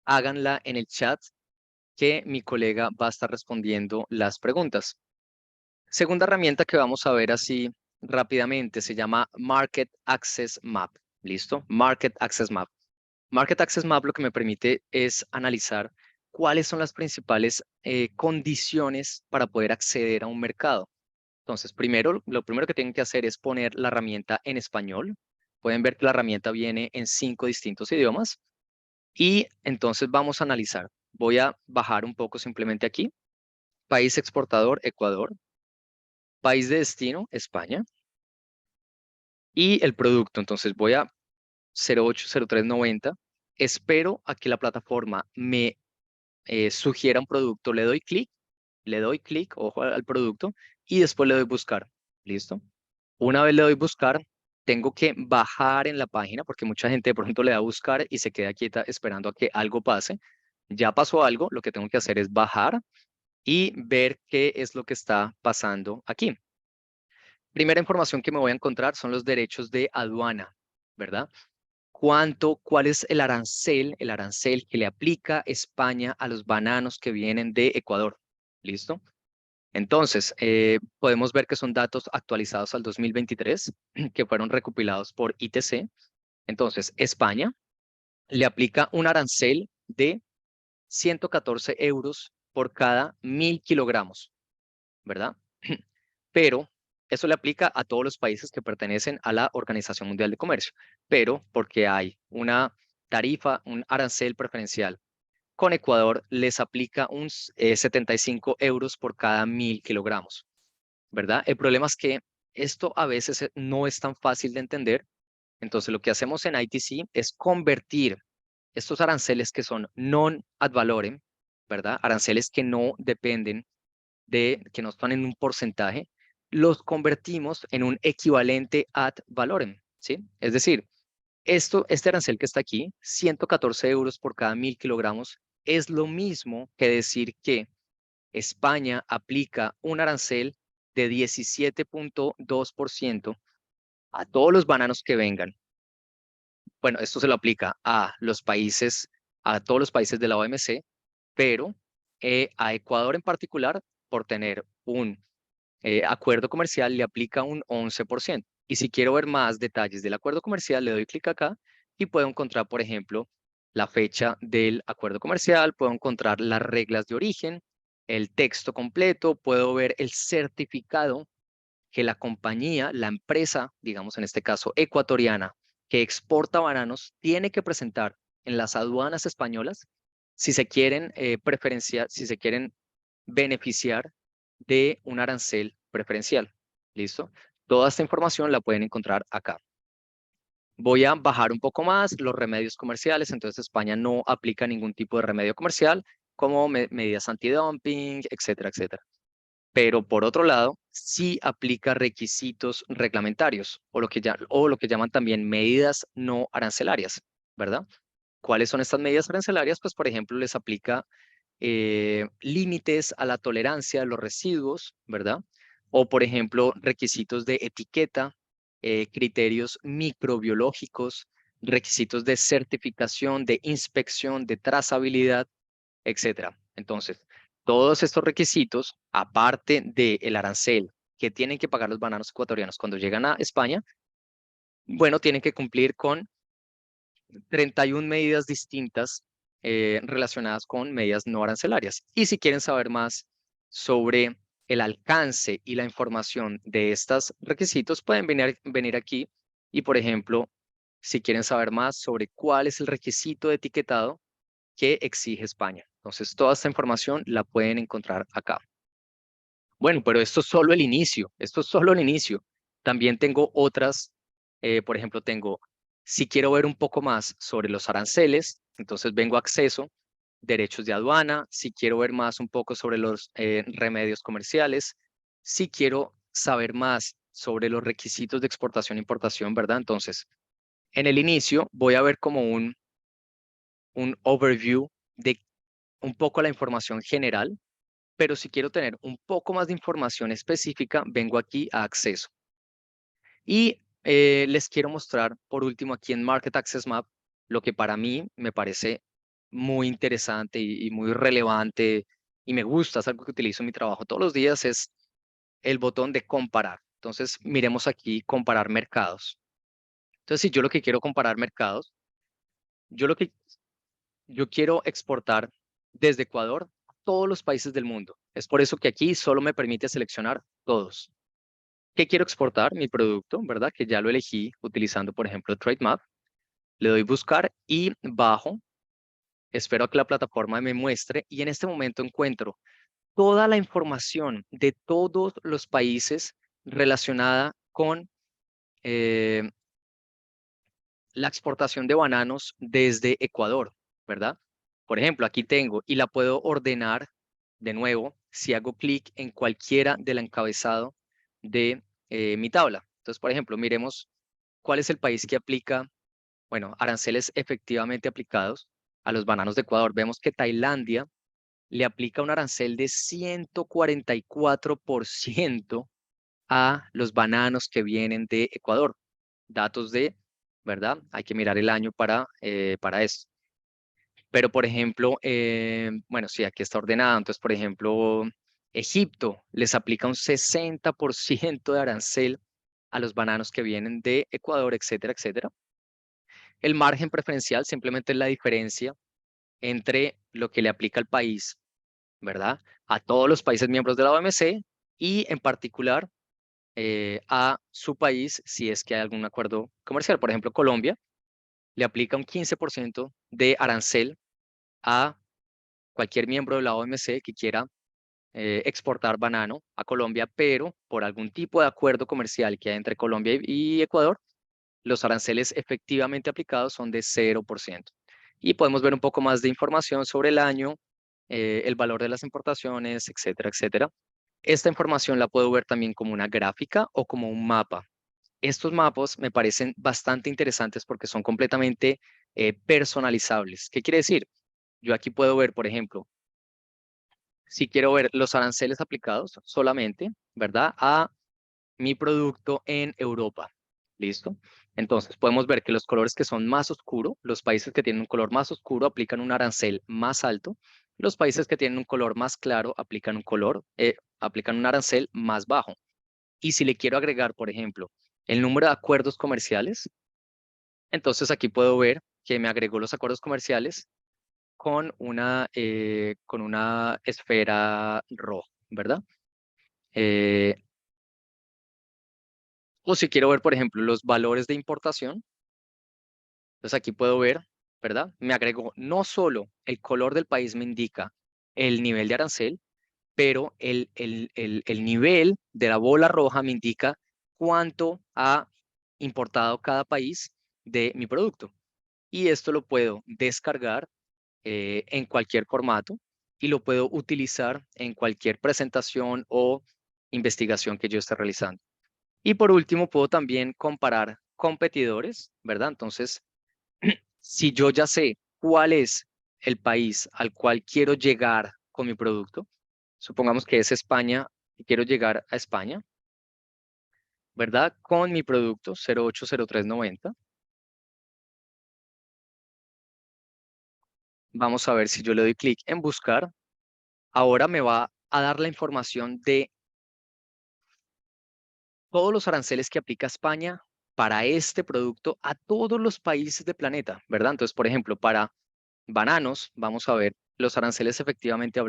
háganla en el chat que mi colega va a estar respondiendo las preguntas. Segunda herramienta que vamos a ver así rápidamente se llama Market Access Map. ¿Listo? Market Access Map. Market Access Map lo que me permite es analizar cuáles son las principales condiciones para poder acceder a un mercado. Entonces, lo primero que tienen que hacer es poner la herramienta en español. Pueden ver que la herramienta viene en 5 distintos idiomas. Y entonces vamos a analizar. Voy a bajar un poco simplemente aquí. País exportador, Ecuador. País de destino, España. Y el producto, entonces voy a 080390. Espero a que la plataforma me sugiera un producto. Le doy clic, ojo al producto, y después le doy buscar. ¿Listo? Una vez le doy buscar, tengo que bajar en la página porque mucha gente de pronto le da a buscar y se queda quieta esperando a que algo pase. Ya pasó algo, lo que tengo que hacer es bajar y ver qué es lo que está pasando aquí. Primera información que me voy a encontrar son los derechos de aduana, ¿verdad? ¿Cuál es el arancel que le aplica España a los bananos que vienen de Ecuador? ¿Listo? Entonces, podemos ver que son datos actualizados al 2023, que fueron recopilados por ITC. Entonces, España le aplica un arancel de 114 euros por cada 1000 kilogramos, ¿verdad? Pero eso le aplica a todos los países que pertenecen a la Organización Mundial de Comercio, pero porque hay una tarifa, un arancel preferencial con Ecuador les aplica 75 euros por cada 1000 kilogramos, ¿verdad? El problema es que esto a veces no es tan fácil de entender. Entonces, lo que hacemos en ITC es convertir estos aranceles que son non-ad valorem, ¿verdad? Aranceles que no dependen que no están en un porcentaje, los convertimos en un equivalente ad valorem, ¿sí? Es decir, este arancel que está aquí, 114 euros por cada 1000 kilogramos, es lo mismo que decir que España aplica un arancel de 17.2% a todos los bananos que vengan. Bueno, esto se lo aplica a todos los países de la OMC, pero a Ecuador en particular, por tener un acuerdo comercial, le aplica un 11%. Y si quiero ver más detalles del acuerdo comercial, le doy clic acá y puedo encontrar, por ejemplo, la fecha del acuerdo comercial, puedo encontrar las reglas de origen, el texto completo, puedo ver el certificado que la compañía, la empresa, digamos en este caso ecuatoriana, que exporta bananos, tiene que presentar en las aduanas españolas si se quieren si se quieren beneficiar de un arancel preferencial. ¿Listo? Toda esta información la pueden encontrar acá. Voy a bajar un poco más los remedios comerciales. Entonces, España no aplica ningún tipo de remedio comercial como medidas antidumping, etcétera, etcétera. Pero por otro lado, sí aplica requisitos reglamentarios o lo que llaman también medidas no arancelarias, ¿verdad? ¿Cuáles son estas medidas arancelarias? Pues, por ejemplo, les aplica límites a la tolerancia de los residuos, ¿verdad? O, por ejemplo, requisitos de etiqueta criterios microbiológicos, requisitos de certificación, de inspección, de trazabilidad, etcétera. Entonces, todos estos requisitos, aparte del arancel que tienen que pagar los bananos ecuatorianos cuando llegan a España, bueno, tienen que cumplir con 31 medidas distintas relacionadas con medidas no arancelarias. Y si quieren saber más sobre el alcance y la información de estos requisitos, pueden venir aquí y, por ejemplo, si quieren saber más sobre cuál es el requisito de etiquetado que exige España. Entonces, toda esta información la pueden encontrar acá. Bueno, pero esto es solo el inicio, esto es solo el inicio. También tengo otras, por ejemplo, si quiero ver un poco más sobre los aranceles, entonces vengo a acceso, derechos de aduana, si quiero ver más un poco sobre los remedios comerciales, si quiero saber más sobre los requisitos de exportación e importación, ¿verdad? Entonces, en el inicio voy a ver como un overview de un poco la información general, pero si quiero tener un poco más de información específica, vengo aquí a acceso. Y les quiero mostrar, por último, aquí en Market Access Map, lo que para mí me parece muy interesante y muy relevante y me gusta, es algo que utilizo en mi trabajo todos los días, es el botón de comparar. Entonces, miremos aquí, comparar mercados. Entonces, si yo lo que quiero comparar mercados, yo lo que yo quiero exportar desde Ecuador a todos los países del mundo. Es por eso que aquí solo me permite seleccionar todos. ¿Qué quiero exportar? Mi producto, ¿verdad? Que ya lo elegí utilizando, por ejemplo, Trademap. Le doy buscar y bajo. Espero a que la plataforma me muestre y en este momento encuentro toda la información de todos los países relacionada con eh, la exportación de bananos desde Ecuador, ¿verdad? Por ejemplo, aquí tengo y la puedo ordenar de nuevo si hago clic en cualquiera del encabezado de mi tabla. Entonces, por ejemplo, miremos cuál es el país que aplica, bueno, aranceles efectivamente aplicados a los bananos de Ecuador. Vemos que Tailandia le aplica un arancel de 144% a los bananos que vienen de Ecuador. Datos de, ¿verdad? Hay que mirar el año para eso. Pero, por ejemplo, bueno, sí, aquí está ordenado. Entonces, por ejemplo, Egipto les aplica un 60% de arancel a los bananos que vienen de Ecuador, etcétera, etcétera. El margen preferencial simplemente es la diferencia entre lo que le aplica al país, ¿verdad? A todos los países miembros de la OMC y en particular a su país si es que hay algún acuerdo comercial. Por ejemplo, Colombia le aplica un 15% de arancel a cualquier miembro de la OMC que quiera exportar banano a Colombia, pero por algún tipo de acuerdo comercial que hay entre Colombia y Ecuador, los aranceles efectivamente aplicados son de 0%. Y podemos ver un poco más de información sobre el año, el valor de las importaciones, etcétera, etcétera. Esta información la puedo ver también como una gráfica o como un mapa. Estos mapas me parecen bastante interesantes porque son completamente personalizables. ¿Qué quiere decir? Yo aquí puedo ver, por ejemplo, si quiero ver los aranceles aplicados solamente, ¿verdad? A mi producto en Europa. ¿Listo? Entonces podemos ver que los colores que son más oscuros, los países que tienen un color más oscuro aplican un arancel más alto. Los países que tienen un color más claro aplican un arancel más bajo. Y si le quiero agregar, por ejemplo, el número de acuerdos comerciales, entonces aquí puedo ver que me agregó los acuerdos comerciales con una esfera roja, ¿verdad? Eh, o si quiero ver, por ejemplo, los valores de importación, entonces aquí puedo ver, ¿verdad? Me agregó no solo el color del país me indica el nivel de arancel, pero el nivel de la bola roja me indica cuánto ha importado cada país de mi producto. Y esto lo puedo descargar en cualquier formato y lo puedo utilizar en cualquier presentación o investigación que yo esté realizando. Y por último, puedo también comparar competidores, ¿verdad? Entonces, si yo ya sé cuál es el país al cual quiero llegar con mi producto, supongamos que es España y quiero llegar a España, ¿verdad? Con mi producto 080390. Vamos a ver si yo le doy clic en buscar. Ahora me va a dar la información de todos los aranceles que aplica España para este producto a todos los países del planeta, ¿verdad? Entonces, por ejemplo, para bananos, vamos a ver los aranceles efectivamente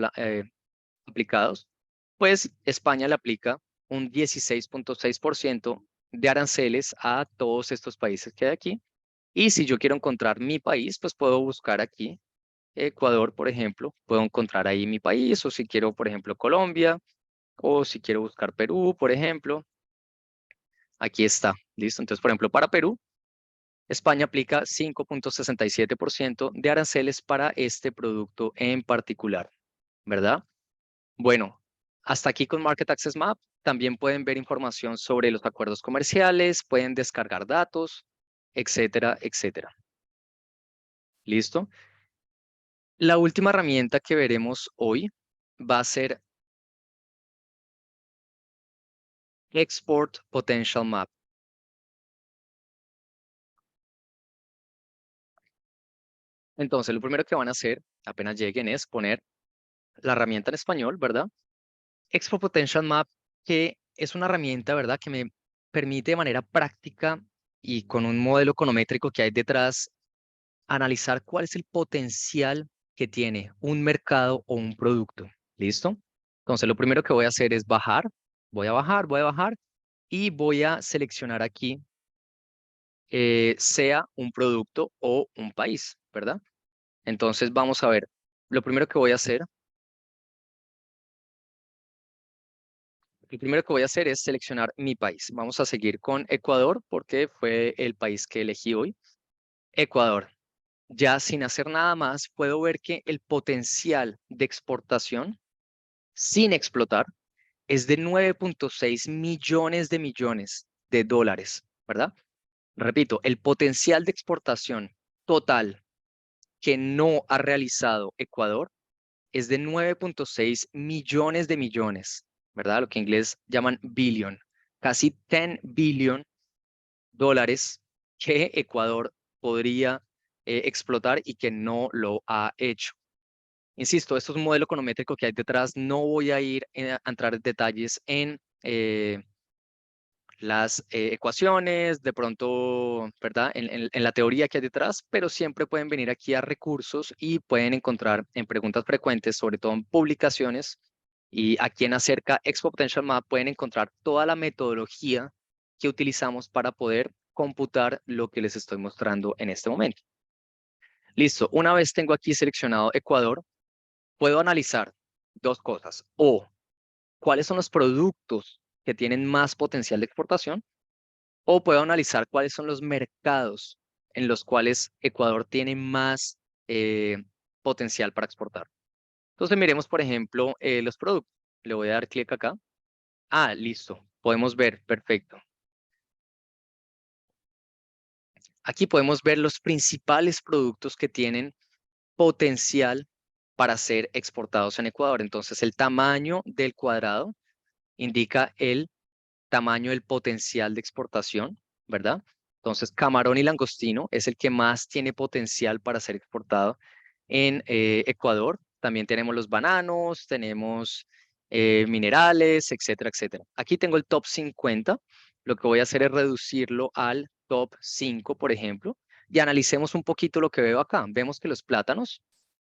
aplicados, pues España le aplica un 16.6% de aranceles a todos estos países que hay aquí. Y si yo quiero encontrar mi país, pues puedo buscar aquí Ecuador, por ejemplo, puedo encontrar ahí mi país, o si quiero, por ejemplo, Colombia, o si quiero buscar Perú, por ejemplo, aquí está, ¿listo? Entonces, por ejemplo, para Perú, España aplica 5.67% de aranceles para este producto en particular, ¿verdad? Bueno, hasta aquí con Market Access Map. También pueden ver información sobre los acuerdos comerciales, pueden descargar datos, etcétera, etcétera. ¿Listo? La última herramienta que veremos hoy va a ser Export Potential Map. Entonces, lo primero que van a hacer apenas lleguen es poner la herramienta en español, ¿verdad? Export Potential Map, que es una herramienta, ¿verdad? Que me permite de manera práctica y con un modelo econométrico que hay detrás, analizar cuál es el potencial que tiene un mercado o un producto. ¿Listo? Entonces, lo primero que voy a hacer es bajar. Voy a bajar y voy a seleccionar aquí, sea un producto o un país, ¿verdad? Entonces, vamos a ver. Lo primero que voy a hacer, lo primero que voy a hacer es seleccionar mi país. Vamos a seguir con Ecuador porque fue el país que elegí hoy. Ecuador. Ya sin hacer nada más, puedo ver que el potencial de exportación sin explotar es de 9.6 millones de dólares, ¿verdad? Repito, el potencial de exportación total que no ha realizado Ecuador es de 9.6 millones, ¿verdad? Lo que en inglés llaman billion, casi 10 billion dólares que Ecuador podría explotar y que no lo ha hecho. Insisto, esto es un modelo econométrico que hay detrás. No voy a ir a entrar en detalles en las ecuaciones, de pronto, ¿verdad? En la teoría que hay detrás, pero siempre pueden venir aquí a recursos y pueden encontrar en preguntas frecuentes, sobre todo en publicaciones, y aquí en Acerca Expo Potential Map pueden encontrar toda la metodología que utilizamos para poder computar lo que les estoy mostrando en este momento. Listo, una vez tengo aquí seleccionado Ecuador, puedo analizar dos cosas, o cuáles son los productos que tienen más potencial de exportación, o puedo analizar cuáles son los mercados en los cuales Ecuador tiene más potencial para exportar. Entonces miremos, por ejemplo, los productos. Le voy a dar clic acá. Ah, listo. Podemos ver, perfecto. Aquí podemos ver los principales productos que tienen potencial para ser exportados en Ecuador. Entonces el tamaño del cuadrado indica el tamaño del potencial de exportación, ¿verdad? Entonces, camarón y langostino es el que más tiene potencial para ser exportado en Ecuador. También tenemos los bananos, tenemos minerales, etcétera, etcétera. Aquí tengo el top 50. Lo que voy a hacer es reducirlo al top 5, por ejemplo, y analicemos un poquito lo que veo acá. Vemos que los plátanos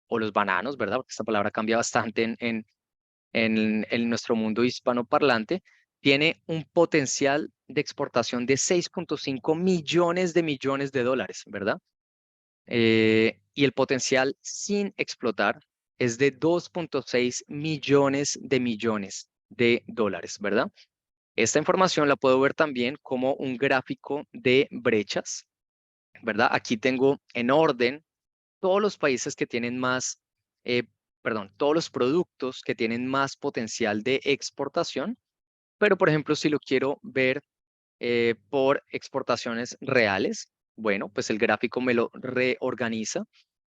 o los bananos, ¿verdad? Porque esta palabra cambia bastante en nuestro mundo hispanoparlante, tiene un potencial de exportación de 6.5 millones de dólares, ¿verdad? Y el potencial sin explotar es de 2.6 millones de dólares, ¿verdad? Esta información la puedo ver también como un gráfico de brechas, ¿verdad? Aquí tengo en orden todos los países que tienen más, eh, perdón, todos los productos que tienen más potencial de exportación, pero por ejemplo, si lo quiero ver por exportaciones reales, bueno, pues el gráfico me lo reorganiza.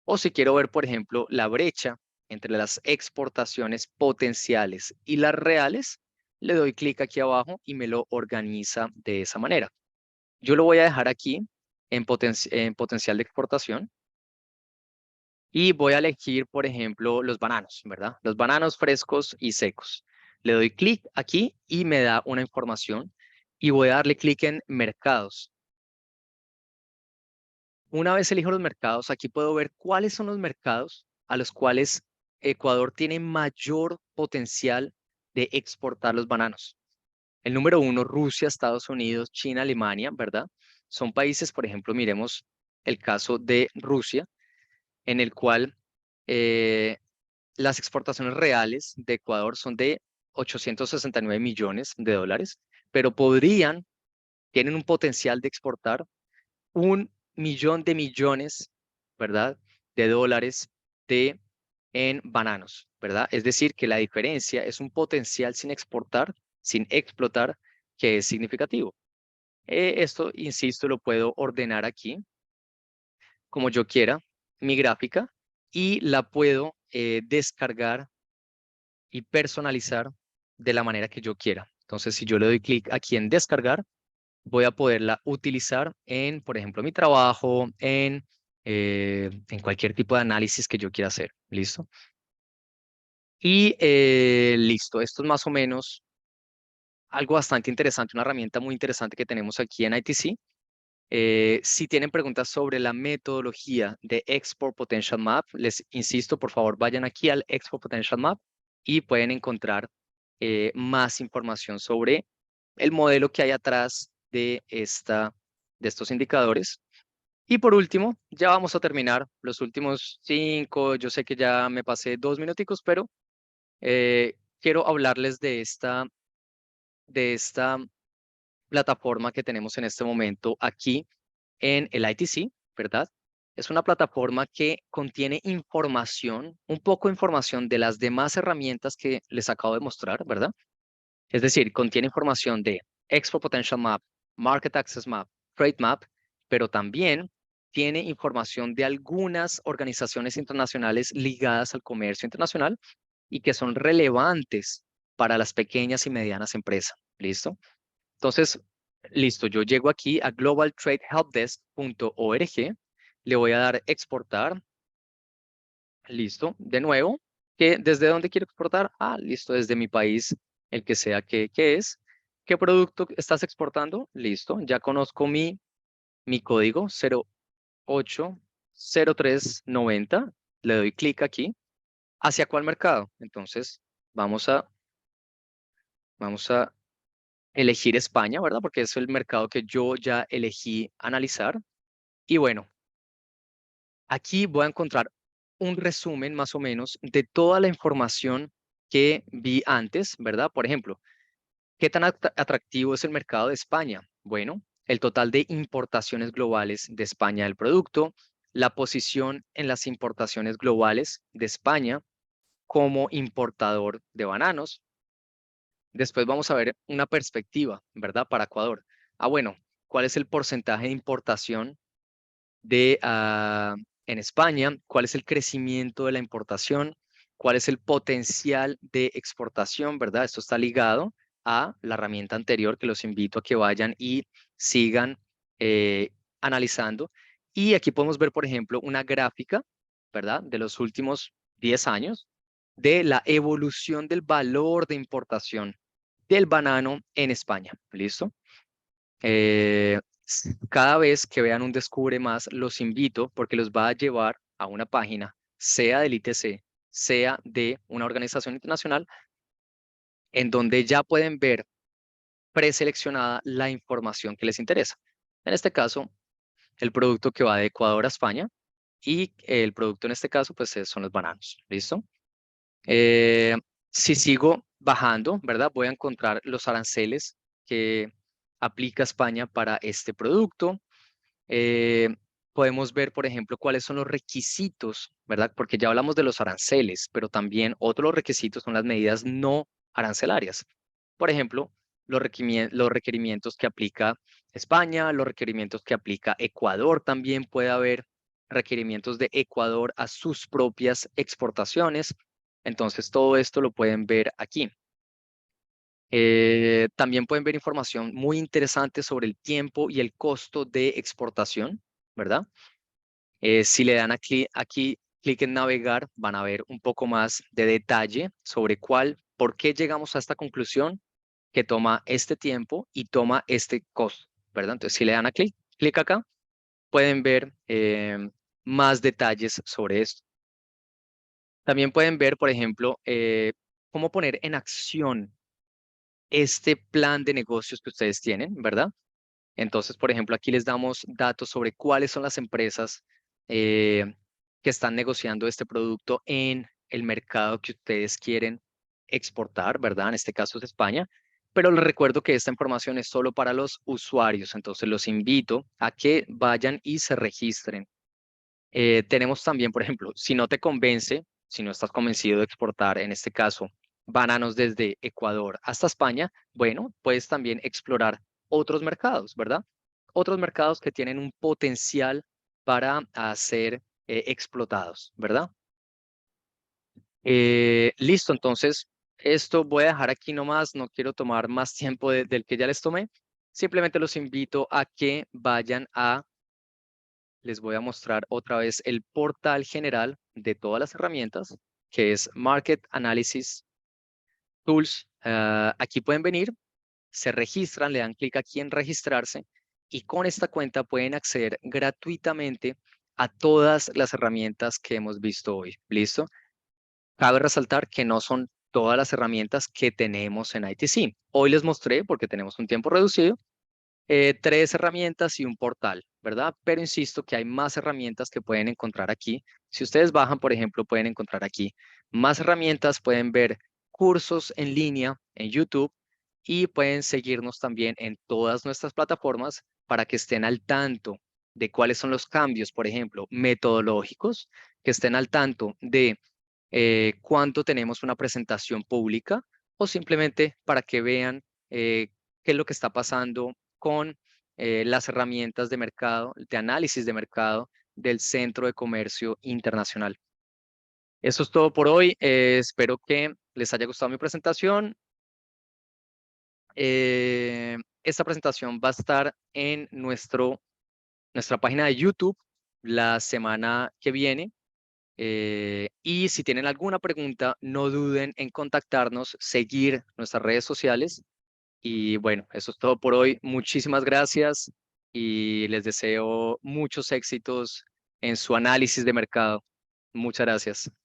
O si quiero ver, por ejemplo, la brecha entre las exportaciones potenciales y las reales, le doy clic aquí abajo y me lo organiza de esa manera. Yo lo voy a dejar aquí en potencial de exportación y voy a elegir, por ejemplo, los bananos, ¿verdad? Los bananos frescos y secos. Le doy clic aquí y me da una información y voy a darle clic en mercados. Una vez elijo los mercados, aquí puedo ver cuáles son los mercados a los cuales Ecuador tiene mayor potencial de exportar los bananos. El número uno, Rusia, Estados Unidos, China, Alemania, ¿verdad? Son países, por ejemplo, miremos el caso de Rusia, en el cual las exportaciones reales de Ecuador son de 869 millones de dólares, pero tienen un potencial de exportar 1 millón de millones, ¿verdad? De dólares en bananos, ¿verdad? Es decir, que la diferencia es un potencial sin exportar, sin explotar, que es significativo. Esto, insisto, lo puedo ordenar aquí como yo quiera, mi gráfica, y la puedo descargar y personalizar de la manera que yo quiera. Entonces, si yo le doy clic aquí en descargar, voy a poderla utilizar en, por ejemplo, mi trabajo, en cualquier tipo de análisis que yo quiera hacer. ¿Listo? Y listo, esto es más o menos algo bastante interesante, una herramienta muy interesante que tenemos aquí en ITC. Si tienen preguntas sobre la metodología de Export Potential Map, les insisto, por favor, vayan aquí al Export Potential Map y pueden encontrar más información sobre el modelo que hay atrás de estos indicadores. Y por último, ya vamos a terminar los últimos 5. Yo sé que ya me pasé 2 minuticos, pero quiero hablarles de esta plataforma que tenemos en este momento aquí en el ITC, ¿verdad? Es una plataforma que contiene información, un poco de información de las demás herramientas que les acabo de mostrar, ¿verdad? Es decir, contiene información de Export Potential Map, Market Access Map, Trade Map, pero también tiene información de algunas organizaciones internacionales ligadas al comercio internacional y que son relevantes para las pequeñas y medianas empresas. ¿Listo? Entonces, listo, yo llego aquí a globaltradehelpdesk.org, le voy a dar exportar, listo, de nuevo, ¿desde dónde quiero exportar? Ah, listo, desde mi país, el que sea que es. ¿Qué producto estás exportando? Listo, ya conozco mi código 080390, le doy clic aquí. ¿Hacia cuál mercado? Entonces, vamos a elegir España, ¿verdad? Porque es el mercado que yo ya elegí analizar. Y bueno, aquí voy a encontrar un resumen más o menos de toda la información que vi antes, ¿verdad? Por ejemplo, ¿qué tan atractivo es el mercado de España? Bueno, el total de importaciones globales de España del producto, la posición en las importaciones globales de España como importador de bananos. Después vamos a ver una perspectiva, ¿verdad? Para Ecuador. Bueno, ¿cuál es el porcentaje de importación en España? ¿Cuál es el crecimiento de la importación? ¿Cuál es el potencial de exportación, verdad? Esto está ligado a la herramienta anterior que los invito a que vayan y sigan eh, analizando. Y aquí podemos ver, por ejemplo, una gráfica, ¿verdad? De los últimos 10 años de la evolución del valor de importación del banano en España. ¿Listo? Cada vez que vean un Descubre Más, los invito porque los va a llevar a una página, sea del ITC, sea de una organización internacional, en donde ya pueden ver preseleccionada la información que les interesa. En este caso, el producto que va de Ecuador a España y el producto en este caso, pues son los bananos. ¿Listo? Eh, si sigo bajando, ¿verdad? Voy a encontrar los aranceles que aplica España para este producto. Eh, Podemos ver, por ejemplo, cuáles son los requisitos, ¿verdad? Porque ya hablamos de los aranceles, pero también otros requisitos son las medidas no arancelarias. Por ejemplo, los requerimientos que aplica España, los requerimientos que aplica Ecuador, también puede haber requerimientos de Ecuador a sus propias exportaciones. Entonces, todo esto lo pueden ver aquí. También pueden ver información muy interesante sobre el tiempo y el costo de exportación, ¿verdad? Si le dan aquí clic en navegar, van a ver un poco más de detalle sobre por qué llegamos a esta conclusión que toma este tiempo y toma este costo, ¿verdad? Entonces, si le dan a clic acá, pueden ver más detalles sobre esto. También pueden ver, por ejemplo, cómo poner en acción este plan de negocios que ustedes tienen, ¿verdad? Entonces, por ejemplo, aquí les damos datos sobre cuáles son las empresas eh, que están negociando este producto en el mercado que ustedes quieren exportar, ¿verdad? En este caso es España. Pero les recuerdo que esta información es solo para los usuarios, entonces los invito a que vayan y se registren. Tenemos también, por ejemplo, si no te convence, si no estás convencido de exportar, en este caso, bananos desde Ecuador hasta España, bueno, puedes también explorar otros mercados, ¿verdad? Otros mercados que tienen un potencial para ser explotados, ¿verdad? Listo, entonces, esto voy a dejar aquí nomás, no quiero tomar más tiempo del que ya les tomé. Simplemente los invito a que vayan les voy a mostrar otra vez el portal general de todas las herramientas, que es Market Analysis Tools. Aquí pueden venir, se registran, le dan clic aquí en registrarse y con esta cuenta pueden acceder gratuitamente a todas las herramientas que hemos visto hoy. ¿Listo? Cabe resaltar que no son todas las herramientas que tenemos en ITC. Hoy les mostré, porque tenemos un tiempo reducido, 3 herramientas y un portal, ¿verdad? Pero insisto que hay más herramientas que pueden encontrar aquí. Si ustedes bajan, por ejemplo, pueden encontrar aquí más herramientas, pueden ver cursos en línea en YouTube y pueden seguirnos también en todas nuestras plataformas para que estén al tanto de cuáles son los cambios, por ejemplo, metodológicos, que estén al tanto de cuánto tenemos una presentación pública o simplemente para que vean qué es lo que está pasando con las herramientas de mercado, de análisis de mercado del Centro de Comercio Internacional. Eso es todo por hoy. Espero que les haya gustado mi presentación. Esta presentación va a estar en nuestra página de YouTube la semana que viene. Y si tienen alguna pregunta, no duden en contactarnos, seguir nuestras redes sociales. Y bueno, eso es todo por hoy. Muchísimas gracias y les deseo muchos éxitos en su análisis de mercado. Muchas gracias.